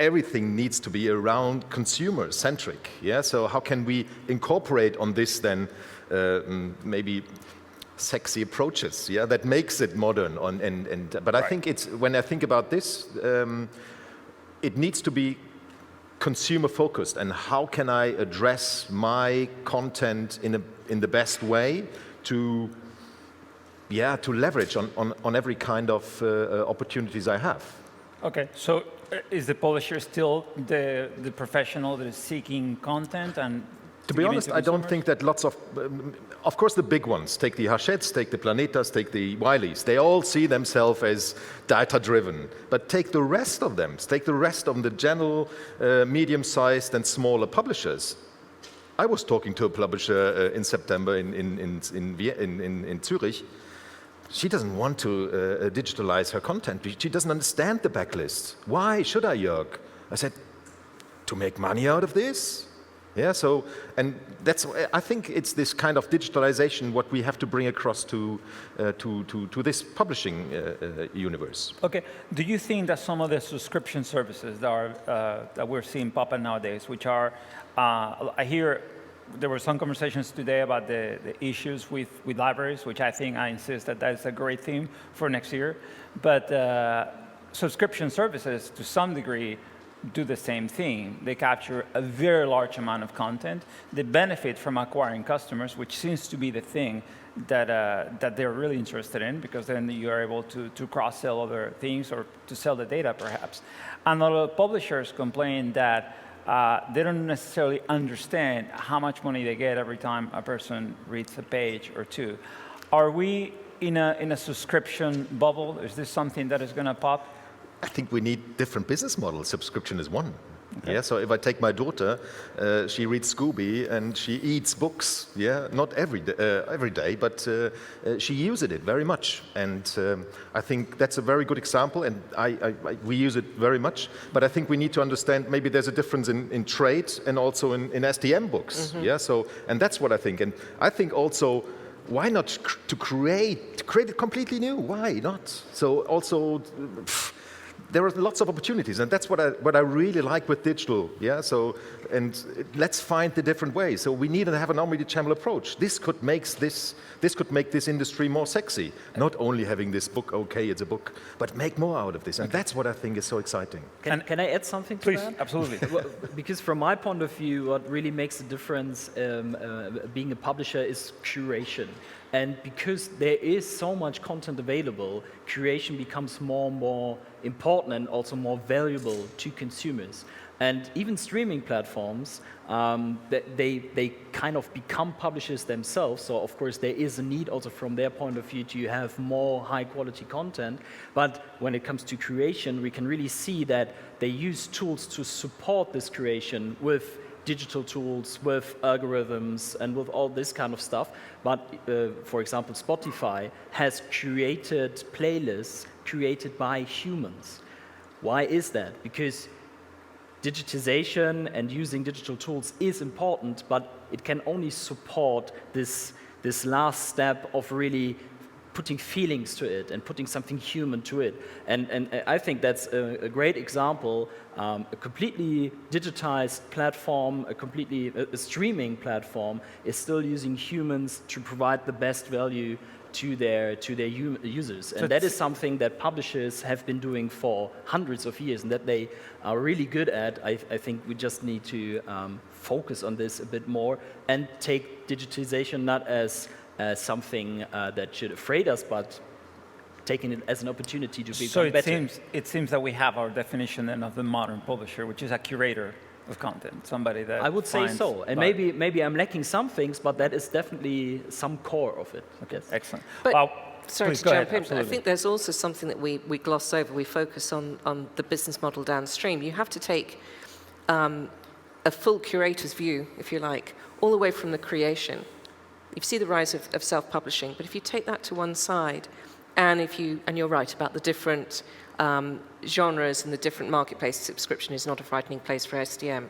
everything needs to be around consumer-centric. Yeah. So how can we incorporate on this then maybe sexy approaches? Yeah, that makes it modern. But I think it's when I think about this, it needs to be consumer-focused. And how can I address my content in the best way to leverage on every kind of opportunities I have? Okay, so is the publisher still the professional that is seeking content and? To be honest, I don't think that lots of course, the big ones, take the Hachets, take the Planetas, take the Wileys, they all see themselves as data-driven. But take the rest of them, take the rest of the general medium-sized and smaller publishers. I was talking to a publisher in September in Zurich. She doesn't want to digitalize her content. She doesn't understand the backlist. Why should I, Jörg? I said, to make money out of this? Yeah, so, and that's, I think it's this kind of digitalization what we have to bring across to this publishing universe. Okay, do you think that some of the subscription services that we're seeing pop up nowadays, which are, I hear there were some conversations today about the issues with libraries, which I insist that is a great theme for next year, but subscription services to some degree do the same thing. They capture a very large amount of content. They benefit from acquiring customers, which seems to be the thing that they're really interested in, because then you are able to cross-sell other things or to sell the data, perhaps. And a lot of publishers complain that they don't necessarily understand how much money they get every time a person reads a page or two. Are we in a subscription bubble? Is this something that is going to pop? I think we need different business models. Subscription is one. Okay. Yeah, so if I take my daughter, she reads Scooby and she eats books. Yeah, not every day, but she uses it very much. And I think that's a very good example. And we use it very much. But I think we need to understand maybe there's a difference in trade and also in STM books. Mm-hmm. Yeah, so and that's what I think. And I think also, why not to create it completely new? Why not? So also. There are lots of opportunities, and that's what I really like with digital. Yeah. So, and let's find the different ways. So we need to have an omnichannel approach. This could make this industry more sexy. Not only having this book, okay, it's a book, but make more out of this. And that's what I think is so exciting. Can I add something to Please, that? Absolutely. Well, because from my point of view, what really makes a difference being a publisher is curation. And because there is so much content available, curation becomes more and more important and also more valuable to consumers. And even streaming platforms, they kind of become publishers themselves. So of course there is a need also from their point of view to have more high quality content. But when it comes to curation, we can really see that they use tools to support this curation with digital tools, with algorithms, and with all this kind of stuff. But for example, Spotify has created playlists created by humans. Why is that? Because digitization and using digital tools is important, but it can only support this last step of really putting feelings to it and putting something human to it. And I think that's a great example. A completely digitized platform, a streaming platform is still using humans to provide the best value to their users. And that is something that publishers have been doing for hundreds of years and that they are really good at. I think we just need to focus on this a bit more and take digitization not as something that should afraid us, but taking it as an opportunity to become better. So it seems that we have our definition then of the modern publisher, which is a curator of content, somebody that I would say so. And maybe I'm lacking some things, but that is definitely some core of it. Okay, yes. excellent. But sorry to jump in, absolutely. I think there's also something that we gloss over. We focus on the business model downstream. You have to take a full curator's view, if you like, all the way from the creation. You see the rise of self-publishing, but if you take that to one side, and you're right about the different genres and the different marketplaces, subscription is not a frightening place for STM.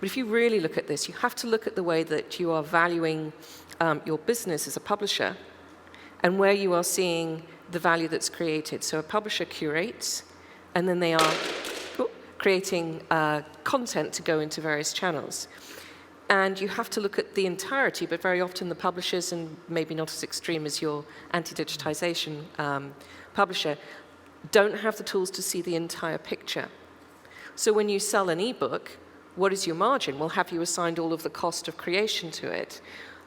But if you really look at this, you have to look at the way that you are valuing your business as a publisher and where you are seeing the value that's created. So a publisher curates, and then they are creating content to go into various channels. And you have to look at the entirety, but very often the publishers, and maybe not as extreme as your anti-digitization publisher, don't have the tools to see the entire picture. So when you sell an ebook, what is your margin? Well, have you assigned all of the cost of creation to it?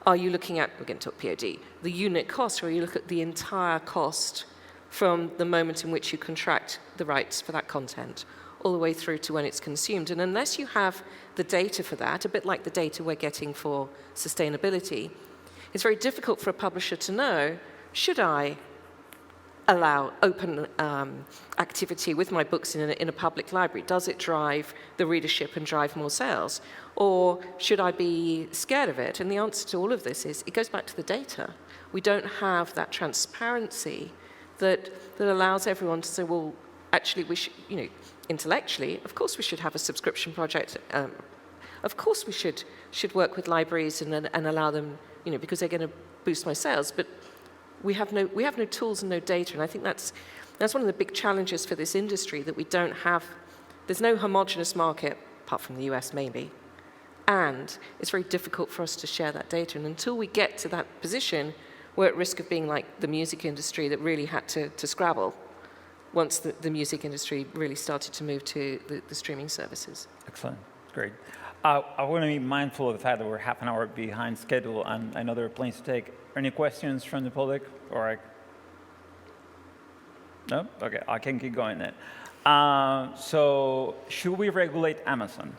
Are you looking at, we're going to talk POD, the unit cost, or you look at the entire cost from the moment in which you contract the rights for that content, all the way through to when it's consumed? And unless you have the data for that, a bit like the data we're getting for sustainability, it's very difficult for a publisher to know, should I allow open activity with my books in a public library? Does it drive the readership and drive more sales? Or should I be scared of it? And the answer to all of this is, it goes back to the data. We don't have that transparency that allows everyone to say, well, actually, we should, intellectually, of course we should have a subscription project. Of course we should work with libraries and allow them, because they're going to boost my sales. But we have no tools and no data, and I think that's one of the big challenges for this industry, that we don't have. There's no homogenous market, apart from the US maybe, and it's very difficult for us to share that data. And until we get to that position, we're at risk of being like the music industry that really had to scrabble once the music industry really started to move to the streaming services. Excellent, great. I want to be mindful of the fact that we're half an hour behind schedule, and I know there are planes to take. Any questions from the public? No? Okay, I can keep going then. So, should we regulate Amazon?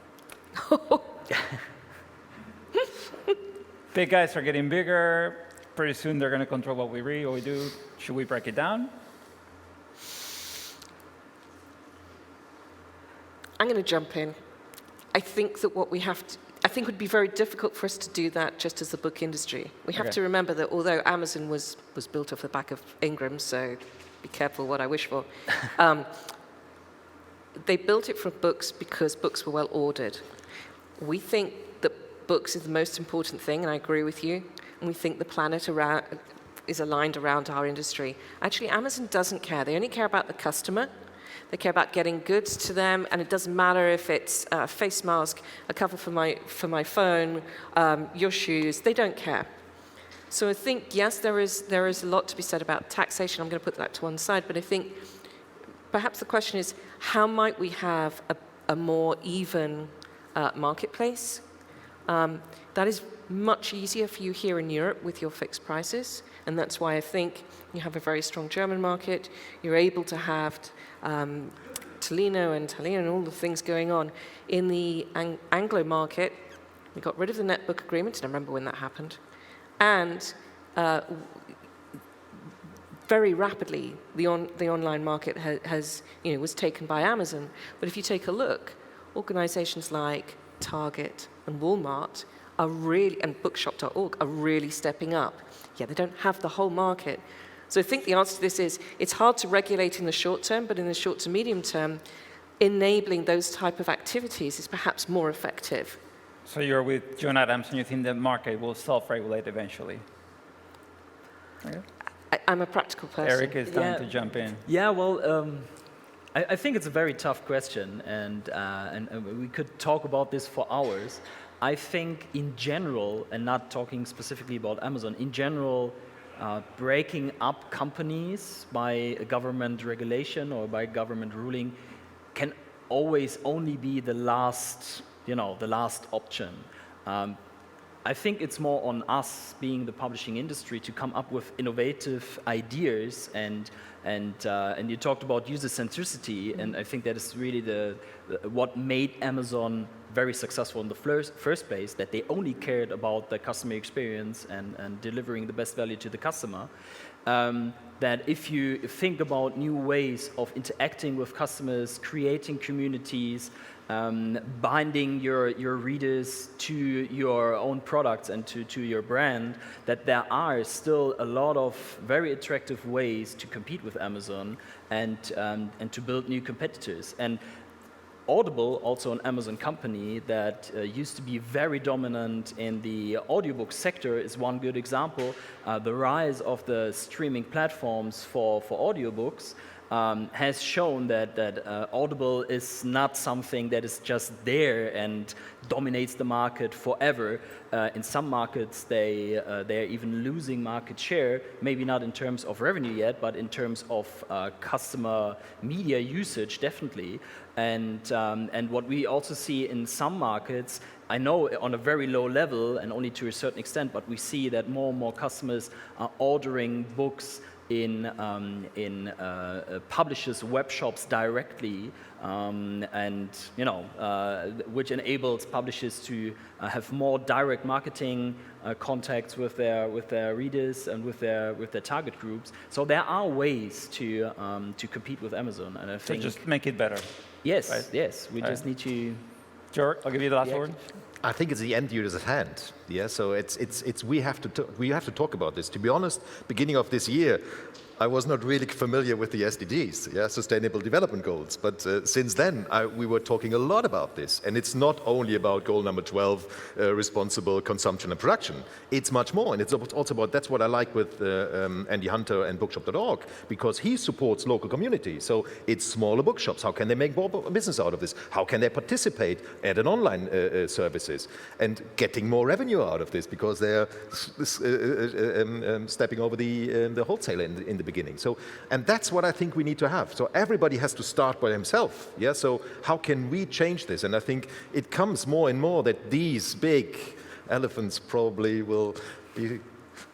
Big guys are getting bigger. Pretty soon they're going to control what we read, what we do. Should we break it down? I'm going to jump in. I think that it would be very difficult for us to do that just as the book industry. We have to remember that although Amazon was built off the back of Ingram, so be careful what I wish for, they built it for books because books were well ordered. We think that books is the most important thing, and I agree with you, and we think the planet is aligned around our industry. Actually, Amazon doesn't care. They only care about the customer. They care about getting goods to them, and it doesn't matter if it's a face mask, a cover for my phone, your shoes. They don't care. So I think, yes, there is a lot to be said about taxation. I'm going to put that to one side, but I think perhaps the question is, how might we have a more even marketplace? That is much easier for you here in Europe with your fixed prices, and that's why I think you have a very strong German market. You're able to have Tolino and Tallinn and all the things going on. In the Anglo market, we got rid of the netbook agreement, and I remember when that happened. And very rapidly, the online market was taken by Amazon. But if you take a look, organizations like Target and Walmart are really, and bookshop.org are really stepping up. Yeah, they don't have the whole market. So I think the answer to this is, it's hard to regulate in the short term, but in the short to medium term, enabling those type of activities is perhaps more effective. So you're with John Adams, and you think the market will self-regulate eventually? Okay. I'm a practical person. Eric is dying to jump in. Yeah, well, I think it's a very tough question, and we could talk about this for hours. I think in general, and not talking specifically about Amazon, in general, breaking up companies by a government regulation or by government ruling can always only be the last option. I think it's more on us, being the publishing industry, to come up with innovative ideas, and you talked about user centricity, and I think that is really what made Amazon very successful in the first place, that they only cared about the customer experience and delivering the best value to the customer. That if you think about new ways of interacting with customers, creating communities, binding your readers to your own products and to your brand, that there are still a lot of very attractive ways to compete with Amazon and to build new competitors. And Audible, also an Amazon company that used to be very dominant in the audiobook sector, is one good example. The rise of the streaming platforms for audiobooks has shown that Audible is not something that is just there and dominates the market forever. In some markets, they're even losing market share, maybe not in terms of revenue yet, but in terms of customer media usage, definitely. And what we also see in some markets, I know on a very low level and only to a certain extent, but we see that more and more customers are ordering books in publishers' web shops directly, and which enables publishers to have more direct marketing contacts with their readers and with their target groups. So there are ways to compete with Amazon, and I think just make it better. Yes, right? yes, we just need to. George, I'll give you the last word. I think it's the end user's hand. Yeah, so we have to talk about this. To be honest, beginning of this year, I was not really familiar with the SDGs, Sustainable Development Goals. But since then, we were talking a lot about this. And it's not only about goal number 12, responsible consumption and production. It's much more. And it's also about, that's what I like with Andy Hunter and bookshop.org, because he supports local communities. So it's smaller bookshops. How can they make more business out of this? How can they participate at an online services? And getting more revenue out of this, because they're stepping over the wholesaler in the beginning. So, and that's what I think we need to have. So everybody has to start by himself. Yeah. So how can we change this? And I think it comes more and more that these big elephants probably will be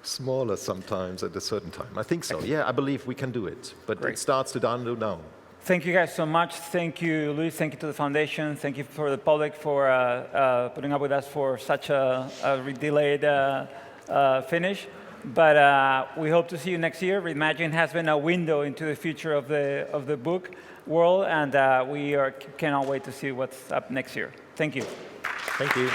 smaller sometimes at a certain time. I think so. Yeah, I believe we can do it. But Great. It starts to do now. Thank you guys so much. Thank you, Luis. Thank you to the foundation. Thank you for the public for putting up with us for such a delayed finish. But we hope to see you next year. Reimagine has been a window into the future of the book world, and we cannot wait to see what's up next year. Thank you. Thank you.